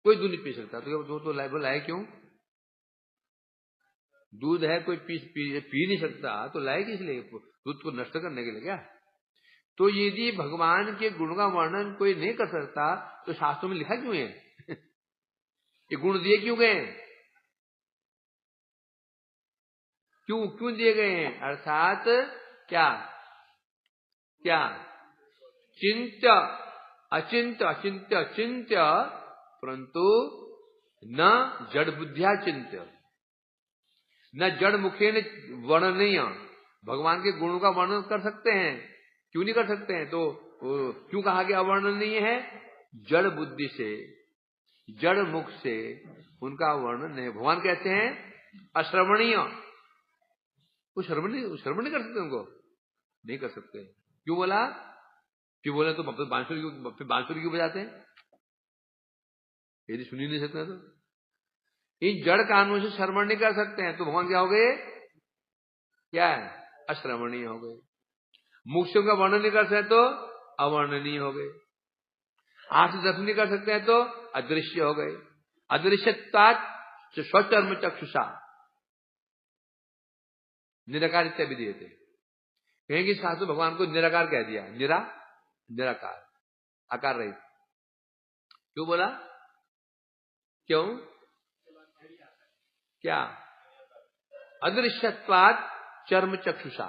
कोई दूध नहीं पी सकता, तो दूध तो लाए क्यों? दूध है, कोई पी नहीं सकता, तो लाए किस लिए? दूध को नष्ट करने के लिए क्या? तो यदि भगवान के गुण का वर्णन कोई नहीं कर सकता तो शास्त्रों में लिखा क्यों है? ये गुण दिए क्यों गए? क्यों दिए गए हैं? अर्थात क्या क्या चिंत्य अचिंत्य अचिंत्य अचिंत्य परंतु न जड़ बुद्धिया चिंत्य, न जड़ मुखे ने वर्णनीय। भगवान के गुणों का वर्णन कर सकते हैं, क्यों नहीं कर सकते हैं? तो क्यों कहा गया अवर्णनीय है? जड़ बुद्धि से, जड़ मुख से उनका वर्णन नहीं। भगवान कहते हैं अश्रवणीय, वो श्रवण नहीं कर सकते, उनको नहीं कर सकते। क्यों बोला? क्यों बोले? तो बांसुरी क्यों बजाते हैं यदि सुन ही नहीं सकते तो? इन जड़ कानों से श्रवण नहीं कर सकते हैं तो भगवान क्या हो गए? क्या है? अश्रवणीय हो गए। मुख से उनका वर्णन नहीं कर सकते तो अवर्णनीय हो गए। आंख से दर्शन नहीं कर सकते हैं तो अदृश्य हो गए। अदृश्यत्वात् स्वचर्म चक्षुषा निराकार इत्यादि दिए थे। कहेंगे शास्त्र भगवान को निराकार कह दिया, निराकार, आकार रहित। क्यों बोला? क्यों? क्या? अदृश्यत्वात् चर्म चक्षुषा,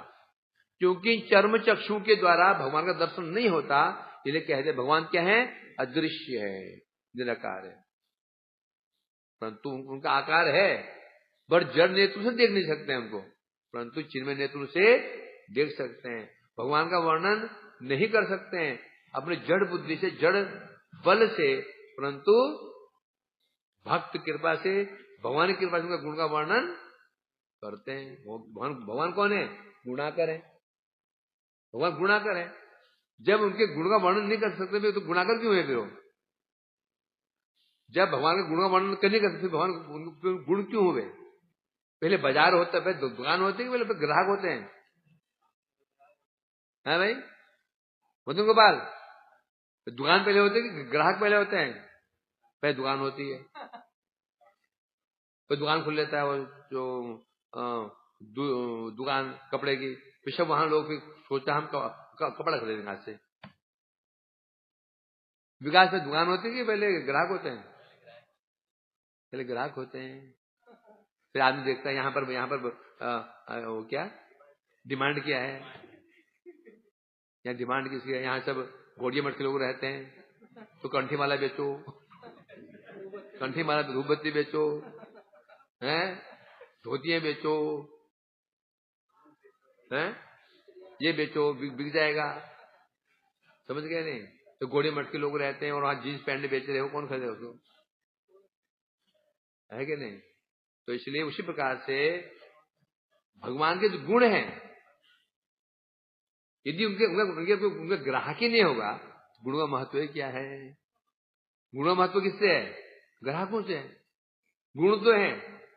क्योंकि चर्म चक्षु के द्वारा भगवान का दर्शन नहीं होता, इसलिए कहते भगवान क्या है? अदृश्य है, निराकार है। परंतु उनका आकार है, बट जड़ नेत्र से देख नहीं सकते हमको, परंतु चिन्मय नेत्र से देख सकते हैं। भगवान का वर्णन नहीं कर सकते हैं अपने जड़ बुद्धि से, जड़ बल से, परंतु भक्त कृपा से, भगवान की कृपा से उनका गुण का वर्णन करते हैं। भगवान कौन है? गुणाकर है। भगवान गुणाकर है। जब उनके गुण का वर्णन नहीं कर सकते तो गुणाकर क्यों है? फिर जब भगवान के गुण का वर्णन करने कर सकते भगवान गुण क्यों हुए? पहले बाजार होता है, पहले दुकान होती है, पहले ग्राहक होते हैं, है भाई मदन गोपाल? दुकान पहले होती है कि ग्राहक पहले होते हैं? पहले दुकान होती है, कोई दुकान खुल लेता है वो जो दुकान कपड़े की, फिर वहां लोग फिर सोचता हम कपड़ा खरीदेंगे आज से। विकास में दुकान होती है कि पहले ग्राहक होते हैं? पहले ग्राहक होते हैं, फिर आदमी देखता है यहाँ पर वो क्या डिमांड क्या है, यहाँ डिमांड किसकी है? यहाँ सब घोड़िया मठ के लोग रहते हैं, तो कंठी माला बेचो, कंठी माला धूपबत्ती बेचो, हैं धोतियां बेचो, हैं ये बेचो, बिक जाएगा। समझ गए नहीं? तो घोड़िया मठ के लोग रहते हैं और वहां जीन्स पैंट बेच रहे हो, कौन खरीदेगा उसको? है कि नहीं? तो इसलिए उसी प्रकार से भगवान के जो गुण हैं, यदि उनके ग्राहक ही नहीं होगा तो गुण का महत्व क्या है? गुण का महत्व किससे है? ग्राहकों से है। गुण तो है,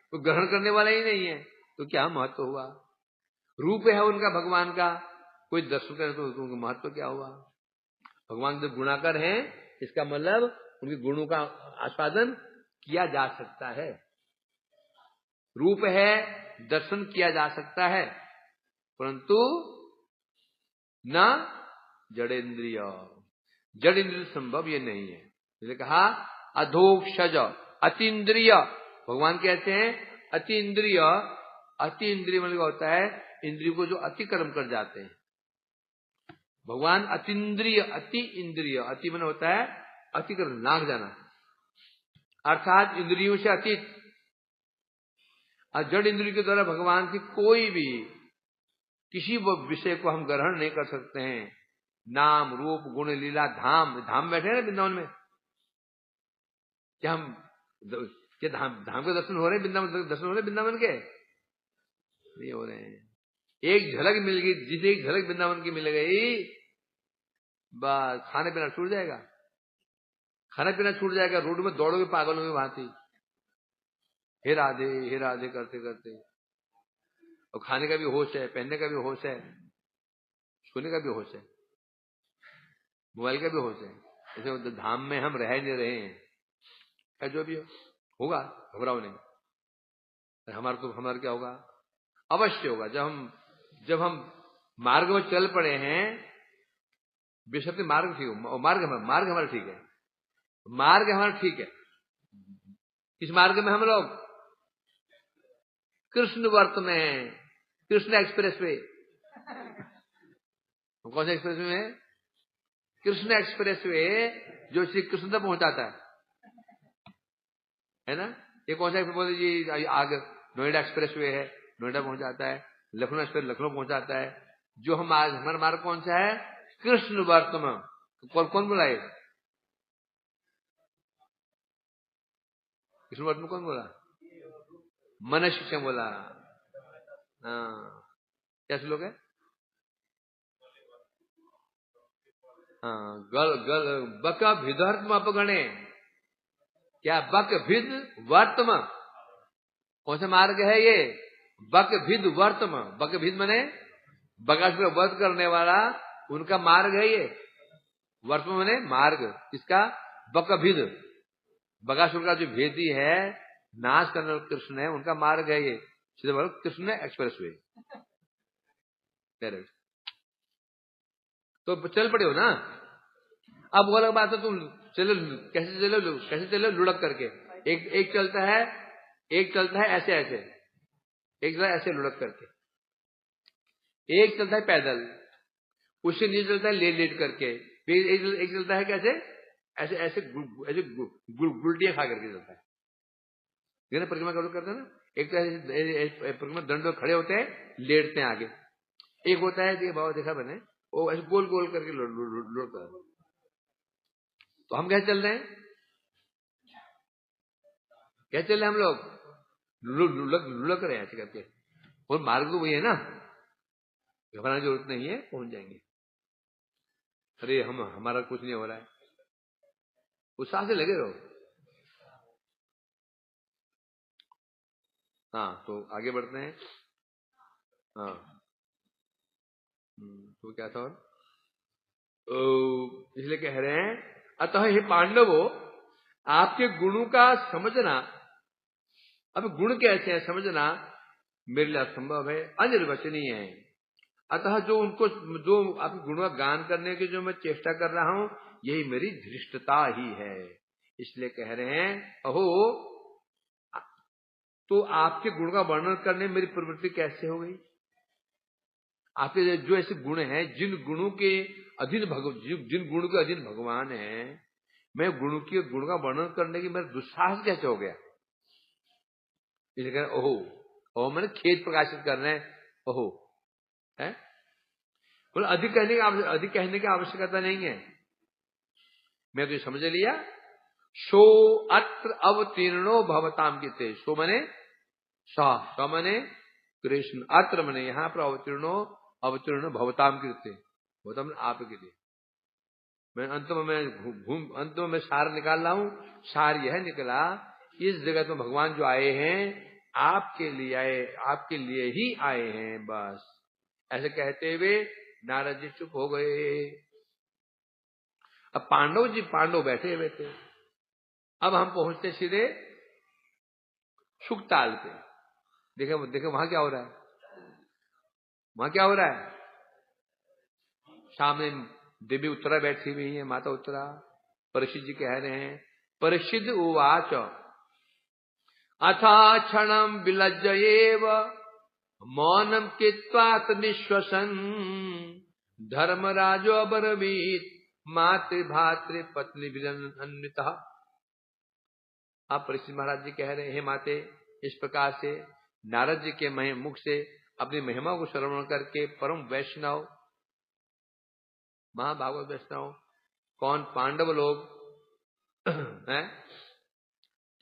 तो ग्रहण करने वाला ही नहीं है, तो क्या महत्व हुआ? रूप है उनका भगवान का, कोई दर्शन करे तो उनका महत्व क्या हुआ? भगवान जब गुणाकर हैं, इसका मतलब उनके गुणों का आस्वादन किया जा सकता है। रूप है, दर्शन किया जा सकता है, परंतु न जड़ेंद्रिय, जड़ इंद्रिय संभव ये नहीं है। जैसे कहा अधोक्षज अतीन्द्रिय, भगवान कहते हैं अति इंद्रिय। अति इंद्रिय मतलब होता है इंद्रिय को जो अतिक्रम कर जाते हैं। भगवान अतीन्द्रिय, अति इंद्रिय, अति मन होता है अतिक्रम, नाग जाना, अर्थात इंद्रियों से अतीत। और जड़ इंद्रिय के द्वारा भगवान की कोई भी किसी विषय को हम ग्रहण नहीं कर सकते हैं। नाम रूप गुण लीला धाम बैठे ना वृंदावन में, क्या हम क्या धाम के दर्शन हो रहे हैं? वृंदावन दर्शन हो रहे हैं? वृंदावन के नहीं हो रहे हैं। एक झलक मिल गई, जिसे एक झलक वृंदावन की मिल गई, बस खाने पीना छूट जाएगा, खाना पीना छूट जाएगा। रोड में दौड़ोगे पागलों में भांति, हे राधे करते करते। और खाने का भी होश है, पहनने का भी होश है, सोने का भी होश है, मोबाइल का भी होश है। ऐसे धाम में हम रह नहीं रहे हैं, क्या जो भी होगा घबराओ नहीं। हमारा क्या होगा? अवश्य होगा। जब हम मार्ग में चल पड़े हैं बेशर्त मार्ग ठीक हो, मार्ग हमारा ठीक है, मार्ग हमारा ठीक है। इस मार्ग में हम लोग कृष्ण वर्त में हैं, कृष्ण एक्सप्रेस वे। कौन सा एक्सप्रेस वे है? कृष्ण एक्सप्रेस वे, जो श्री कृष्ण तक पहुंचाता है ना। ये कौन सा एक्सप्रेस बोले जी, आगे नोएडा एक्सप्रेस वे है, नोएडा पहुंचाता है, लखनऊ एक्सप्रेस लखनऊ पहुंचाता है। जो हमारा मार्ग कौन सा है? कृष्ण वर्तमान। कौन बोला ये? कृष्ण वर्तमान कौन बोला? मन शिक्षण बोला। हाँ, क्या श्लोक है? हाँ, बक भिदर्थ अपगणे। क्या बक भिद वर्तम? कौन सा मार्ग है ये? बक भिद वर्तम। बक भिद मने बकासुर का वध करने वाला, उनका मार्ग है ये। वर्तम मने मार्ग, इसका बक भिद, बकासुर का जो भेदी है, नाश करने वाला कृष्ण है, उनका मार्ग है ये। सीधे बोलो कृष्ण एक्सप्रेस वे। तो चल पड़े हो ना। अब वो अलग बात है, तुम चलो कैसे चलो लुढ़क करके। एक चलता है, एक चलता है ऐसे ऐसे, एक चलता है ऐसे लुढ़क करके, एक चलता है पैदल, उससे नीचे चलता है लेट करके, एक चलता है कैसे, ऐसे ऐसे ऐसे गुलटियां खा करके चलता है। परिक्रमा का लोग करते हैं ना। एक तो ऐसे परिक्रमा दंड में खड़े होते हैं, लेटते हैं आगे। एक होता है बाबा देखा मैंने, वो ऐसे गोल गोल करके लौटता है। तो हम कैसे चल रहे हैं? कैसे चल रहे हैं हम लोग? लुढ़क रहे हैं ऐसे करके। और मार्ग तो वही है ना, घबराने की जरूरत नहीं है, पहुंच जाएंगे। अरे हमारा कुछ नहीं हो रहा है, उत्साह से लगे रहो। हाँ, तो आगे बढ़ते हैं। हाँ, तो क्या था? इसलिए कह रहे हैं, अतः हे पांडवों, आपके गुणों का समझना, अब गुण कैसे है समझना मेरे लिए असंभव है, अनिर्वचनीय है। अतः जो आपके गुणों का गान करने की जो मैं चेष्टा कर रहा हूं, यही मेरी धृष्टता ही है। इसलिए कह रहे हैं, अहो, तो आपके गुण का वर्णन करने में मेरी प्रवृत्ति कैसे हो गई? आपके जो ऐसे गुण हैं, जिन गुणों के अधीन जिन गुणों के अधीन भगवान है, मैं गुण का वर्णन करने की मेरा दुस्साहस कैसे हो गया? इसलिए कह रहे, ओहो मैंने खेद प्रकाशित कर रहे हैं। ओहो है बोले, अधिक कहने की आवश्यकता नहीं है, मैं तो ये समझ लिया। सो अत्र अवतीर्णो भवताम कीते। सो मने स मने कृष्ण, अत्र मने यहाँ पर अवतीर्ण भवताम कीते, भवताम आपके लिए। मैं अंत में मैं सार निकाल रहा हूं। सार यह निकला, इस जगत में भगवान जो आए हैं, आपके लिए आए, आपके लिए ही आए हैं बस। ऐसे कहते हुए नारद जी चुप हो गए। अब पांडव बैठे हुए थे। अब हम पहुंचते सीधे सुखताल पे। देखे वहां क्या हो रहा है? वहां क्या हो रहा है? सामने देवी उत्तरा बैठी हुई है, माता उत्तरा। परीक्षित जी कह रहे हैं, परीक्षित उवाच अथा क्षणम विलज्जयेव मौनम कृत्वात निश्वसन धर्मराजो अब्रवीत मातृभातृ पत्नी विरन्वित। आप परीक्षित महाराज जी कह रहे हैं, माते, इस प्रकार से नारद जी के मुख से अपनी महिमा को श्रवण करके परम वैष्णव, महाभागवत वैष्णव कौन? पांडव लोग हैं।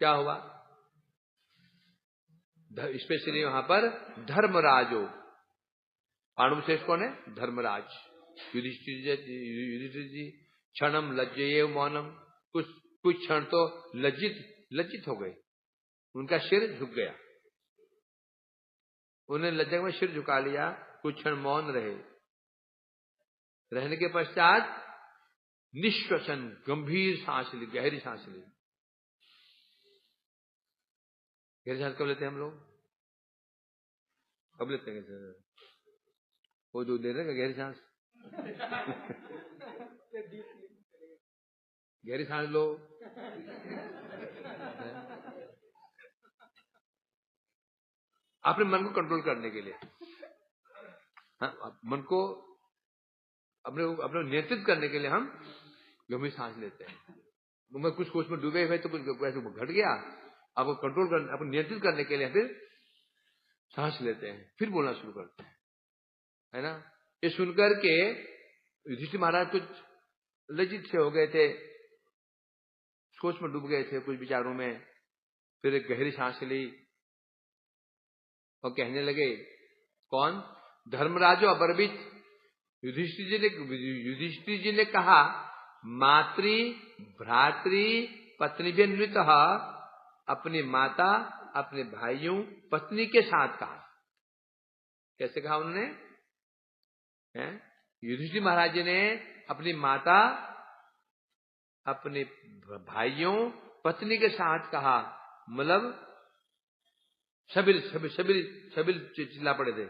क्या हुआ? स्पेशली वहां पर धर्मराजो, पांडव श्रेष्ठ कौन है? धर्मराज। युधिष्ठिर जी क्षणम लज्जयेव मौनम, कुछ क्षण तो लज्जित हो गए, उनका सिर झुक गया, उन्हें लज्जा में सिर झुका लिया, कुछ क्षण मौन रहने के पश्चात निश्वसन, गंभीर सांस ली, गहरी सांस ली। गहरी सांस कब लेते हैं हम लोग? कब लेते हैं? वो जो ले रहे गहरी सांस गहरी सांस लो। अपने मन को कंट्रोल करने के लिए, हाँ, मन को अपने नियंत्रित करने के लिए हम गंभीर सांस लेते हैं। मैं कुछ सोच में डूबे हुए तो कुछ ऐसे घट गया, आपको कंट्रोल करने, आपको नियंत्रित करने के लिए फिर सांस लेते हैं, फिर बोलना शुरू करते हैं, है ना। ये सुनकर के युधिष्ठिर महाराज कुछ लज्जित से हो गए थे, सोच में डूब गए थे कुछ विचारों में। फिर एक गहरी सांस ली और कहने लगे, कौन? धर्मराजो अबरबित, युधिष्ठिर जी ने कहा, मातृ भ्रातृ पत्नीभ्यन्वित, अपनी माता अपने भाइयों पत्नी के साथ कहा। कैसे कहा उन्होंने? युधिष्ठिर महाराज जी ने अपनी माता अपने भाइयों पत्नी के साथ कहा, मतलब शबिल शबिल शबिल शबिल चिल्ला पड़े थे।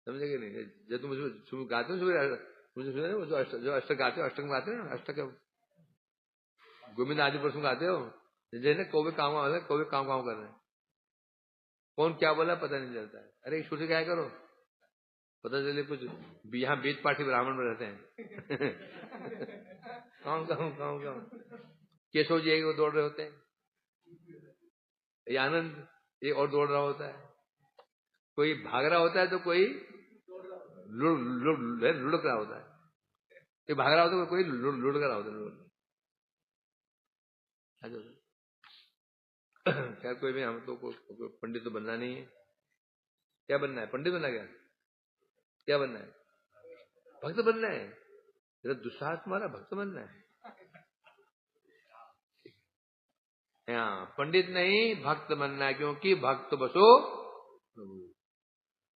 समझे कि नहीं? जब तुम उसमें गाते हो, मुझे सुना वो जो अष्टक गाते हो, अष्टक गाते हो, अष्टक गोविंद आदि पर गाते हो, जैसे कौवे काम कर रहे हैं, कौन क्या बोला पता नहीं चलता है। अरे छोटे क्या करो, पता चले कुछ यहाँ वेद पाठी ब्राह्मण में रहते हैं। गाँव केशव जी वो दौड़ रहे होते हैं, ये आनंद ये और दौड़ रहा होता है, कोई भाग रहा होता है तो कोई लुढ़क रहा होता है, कोई भाग रहा होता है, कोई लुढ़क रहा होता है। खैर कोई भी, हम तो पंडित तो बनना नहीं है। क्या बनना है? पंडित बनना? क्या बनना है? भक्त बनना है। तेरा दुस्साहस तुम्हारा भक्त बनना है। हाँ, पंडित नहीं भक्त बनना है, क्योंकि भक्त बसो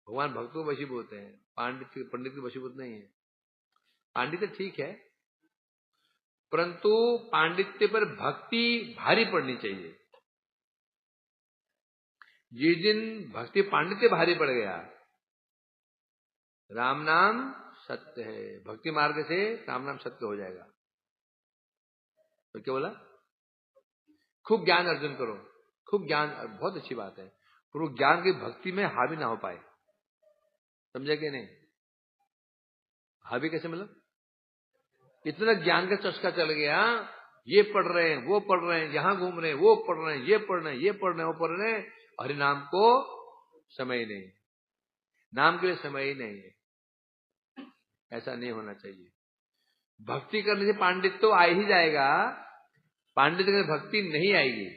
भगवान भक्तों को वशीभूत हैं, पंडित के वशीभूत नहीं है। पांडित्य ठीक है, परंतु पांडित्य पर भक्ति भारी पड़नी चाहिए। जिस दिन भक्ति पांडित्य भारी पड़ गया, राम नाम सत्य है, भक्ति मार्ग से राम नाम सत्य हो जाएगा। तो क्या बोला? खूब ज्ञान अर्जन करो, खूब ज्ञान, बहुत अच्छी बात है, पर वो ज्ञान की भक्ति में हावी ना हो पाए। समझे कि नहीं? हावी कैसे? मतलब इतना ज्ञान का चस्का चल गया, ये पढ़ रहे हैं, वो पढ़ रहे हैं, यहां घूम रहे हैं, वो पढ़ रहे हैं, ये पढ़ रहे हैं, ये पढ़ रहे हैं, वो पढ़ रहे हैं, हरि नाम को समय नहीं, नाम के लिए समय ही नहीं है। ऐसा नहीं होना चाहिए। भक्ति करने से पांडित्य तो आ ही जाएगा, पांडित्य करने भक्ति नहीं आएगी।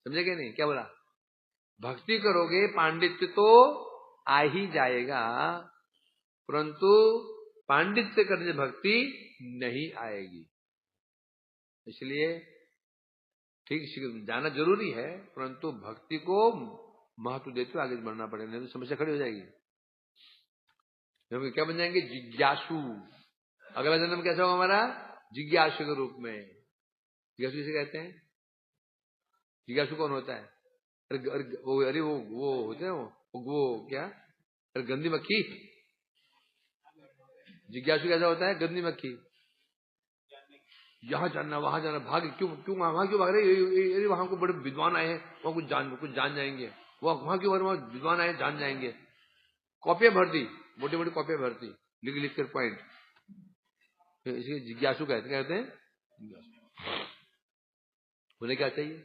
समझे कि नहीं? क्या बोला? भक्ति करोगे पांडित्य तो आ ही जाएगा, परंतु पांडित्य करने से भक्ति नहीं आएगी। इसलिए ठीक जाना जरूरी है, परंतु भक्ति को महत्व देते हुए आगे बढ़ना पड़ेगा, नहीं तो समस्या खड़ी हो जाएगी। हम क्या बन जाएंगे? जिज्ञासु। अगला जन्म कैसा होगा हमारा? जिज्ञासु के रूप में। जिज्ञासु जिसे कहते हैं, जिज्ञासु कौन होता है? अरे वो होते हैं वो क्या, अरे गंदी मक्खी। जिज्ञासु कैसा होता है? गंदी मक्खी, यहाँ जानना वहां जाना, भाग क्यों वहां क्यों भाग रहे? वहां को बड़े विद्वान आए हैं, वहां कुछ जान जाएंगे, वहां क्यों वहां विद्वान आए जान जाएंगे। कॉपियां भर दी, मोटी मोटी कॉपियां भरती, लिख कर पॉइंट। इसलिए जिज्ञासु कहते हैं। उन्हें क्या चाहिए?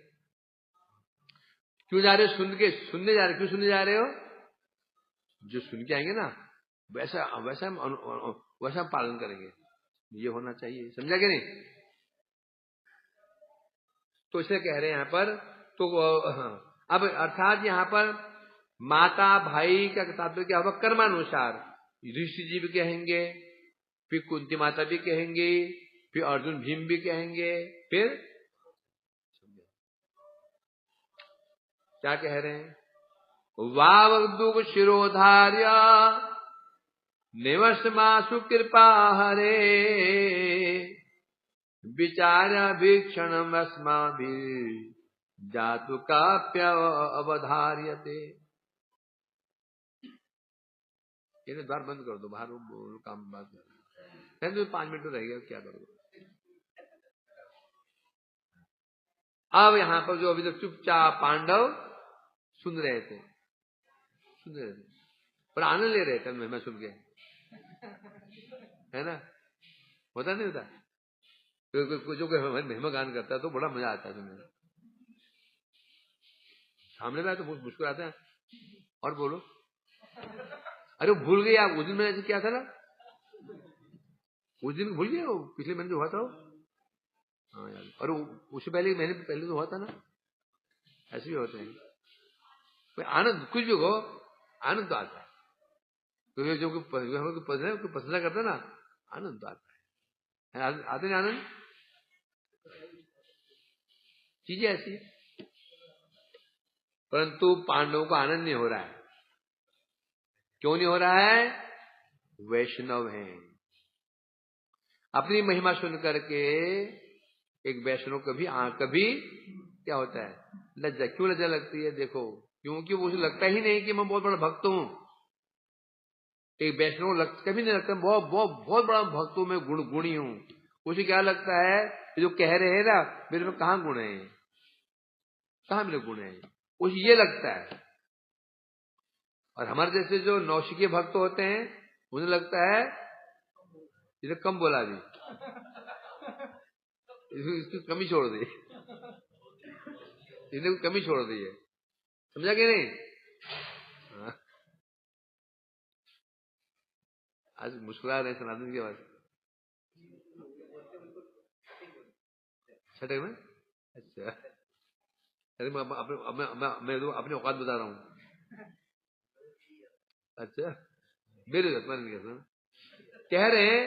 क्यों जा रहे हो? सुनने जा रहे हो। क्यों सुनने जा रहे हो? जो सुन के आएंगे ना, वैसा हम पालन करेंगे, ये होना चाहिए। समझा कि नहीं? तो इसे कह रहे हैं यहां पर, तो अब अर्थात यहां पर माता भाई का तात्पर्य क्या होगा? कर्मानुसार। ऋषि जी भी कहेंगे, फिर कुंती माता भी कहेंगे, फिर अर्जुन भीम भी कहेंगे, फिर क्या कह रहे हैं? वावदुग शिरोधार्य निवसमासु कृपा हरे, विचार वीक्षण अस्माभिः जातु काप्य अवधार्यते। ये द्वार बंद कर दो, बाहर वो काम बात कर, तो 5 मिनट रह गया, क्या करोगे। अब यहां पर जो अभी तक चुपचाप पांडव सुन रहे थे पर आनंद ले रहे थे महिमा सुन के, है ना, होता नहीं होता, जो कोई महिमा गान करता है तो बड़ा मजा आता है सुनने, सामने में आए तो मुस्कुराते हैं और बोलो, अरे भूल गए आप, उस दिन मैंने ऐसे किया था ना, उस दिन भूल गए, वो पिछले महीने जो हुआ था वो, हाँ यार, और उससे पहले महीने पहले तो हुआ था ना, ऐसे भी होते हैं। आनंद कुछ भी हो, आनंद तो आता है, क्योंकि जो पसंद करते ना, आनंद तो आता है, आते नहीं आनंद, चीजें ऐसी है। परंतु पांडवों को आनंद नहीं हो रहा है, क्यों नहीं हो रहा है, वैष्णव हैं। अपनी महिमा सुन करके एक वैष्णव कभी क्या होता है, लज्जा, क्यों लज्जा लगती है, देखो, क्योंकि मुझे लगता ही नहीं कि मैं बहुत बड़ा भक्त हूं। एक वैष्णव कभी नहीं लगता बहुत बड़ा भक्त हूं, मैं गुणी हूं। उसे क्या लगता है, जो कह रहे हैं ना, मेरे में कहां गुण है, कहां मेरे गुण है, उसे ये लगता है। और हमारे जैसे जो नौशिके भक्त होते हैं, उन्हें लगता है इसे कम बोला जी, इसकी कमी छोड़ दी, इसने कमी छोड़ दी है, समझा कि नहीं। आज मुस्कुरा रहे सनातन के बाद छठे में, अच्छा, अरे मैं तो अपने औकात बता रहा हूं, अच्छा, मेरे कह रहे हैं,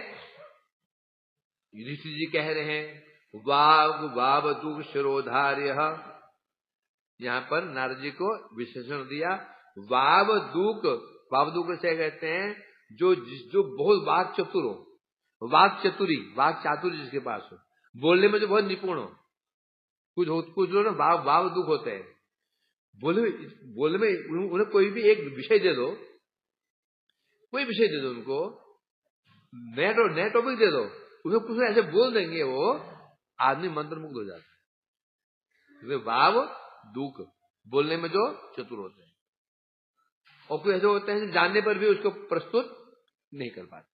युधिष्ठिर जी कह रहे हैं, वावदूक शिरोधार्य, यहां पर नारद जी को विशेषण दिया, वावदूक से कहते हैं जो बहुत वाक चतुर हो, वाक चातुरी जिसके पास हो, बोलने में जो बहुत निपुण हो, कुछ लोग ना वावदूक होते हैं, बोलने में उन्हें कोई भी एक विषय दे दो, उनको नया टॉपिक दे दो, उसमें कुछ ऐसे बोल देंगे, वो आदमी मंत्रमुग्ध हो जाता है। वाव दुख, बोलने में जो चतुर होते हैं, और कुछ ऐसे होते हैं जानने पर भी उसको प्रस्तुत नहीं कर पाते,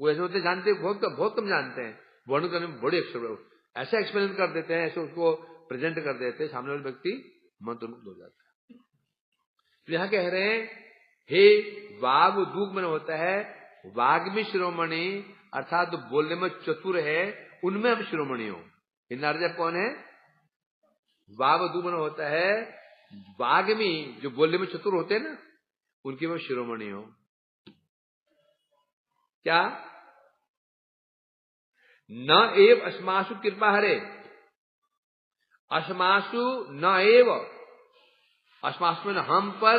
वो ऐसे होते जानते, बहुत कम जानते हैं, वर्णन करने में बड़े अक्षर ऐसा एक्सप्लेन कर देते हैं, ऐसे उसको प्रेजेंट कर देते हैं, सामने वाले व्यक्ति मंत्रमुग्ध हो जाता है। तो यहां कह रहे हैं, हे वाग दुख में होता है वाग्मी शिरोमणि, अर्थात तो बोलने में चतुर है, उनमें हम शिरोमणि हो। नारद कौन है, वाग दुख में होता है वाग्मी, जो बोलने में चतुर होते हैं ना, उनके में शिरोमणि हो। क्या, न एव अस्मासु कृपा हरे, अस्मासु न एव, अस्मासु में हम पर,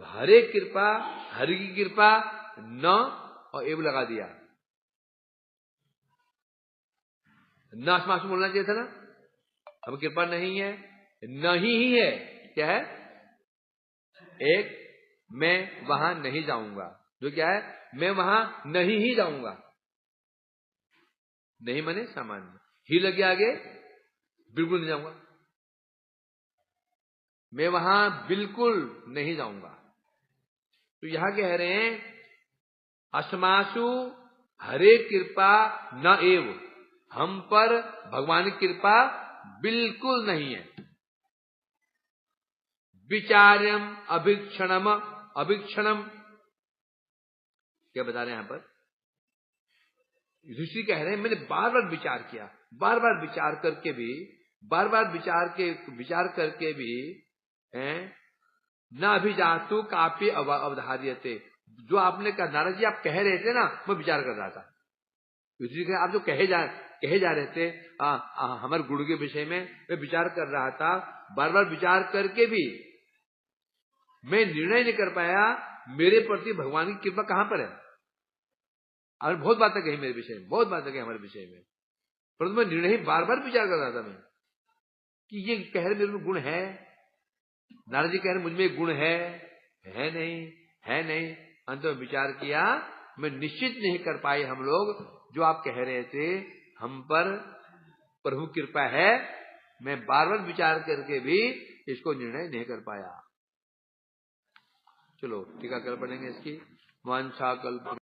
हरे कृपा, हरि की कृपा, न और एव लगा दिया, न अस्मासु बोलना चाहिए था ना, अब कृपा नहीं है, नहीं ही है, क्या है, एक मैं वहां नहीं जाऊंगा, जो क्या है, मैं वहां नहीं ही जाऊंगा, नहीं माने सामान्य, ही लगे आगे, बिल्कुल नहीं जाऊंगा, मैं वहां बिल्कुल नहीं जाऊंगा। तो यहां कह रहे हैं, अस्मासु हरे कृपा न एव, हम पर भगवान की कृपा बिल्कुल नहीं है। विचार्यम अभिक्षणम क्या बता रहे हैं यहां पर, ऋषि कह रहे हैं, मैंने बार बार विचार किया, बार बार विचार करके भी हैं, न अभिजातु कापी अवधार्यते, जो आपने कहा नारद जी आप कह रहे थे ना, मैं विचार कर रहा था, आप जो कहे जा रहे थे हमारे गुरु के विषय में, मैं विचार कर रहा था, बार बार विचार करके भी मैं निर्णय नहीं कर पाया, मेरे प्रति भगवान की कृपा कहां पर है। और बहुत बातें कही मेरे विषय में, बहुत बातें कही हमारे विषय में, परंतु मैं निर्णय बार बार विचार कर रहा था मैं, कि ये कह रहे मेरे में गुण है, नारद जी कह रहे मुझ में गुण है नहीं, है नहीं। अंत में विचार किया, मैं निश्चित नहीं कर पाए हम लोग, जो आप कह रहे थे हम पर प्रभु कृपा है, मैं बार बार विचार करके भी इसको निर्णय नहीं कर पाया। चलो टीका कल पढ़ेंगे इसकी। वांछा कल्प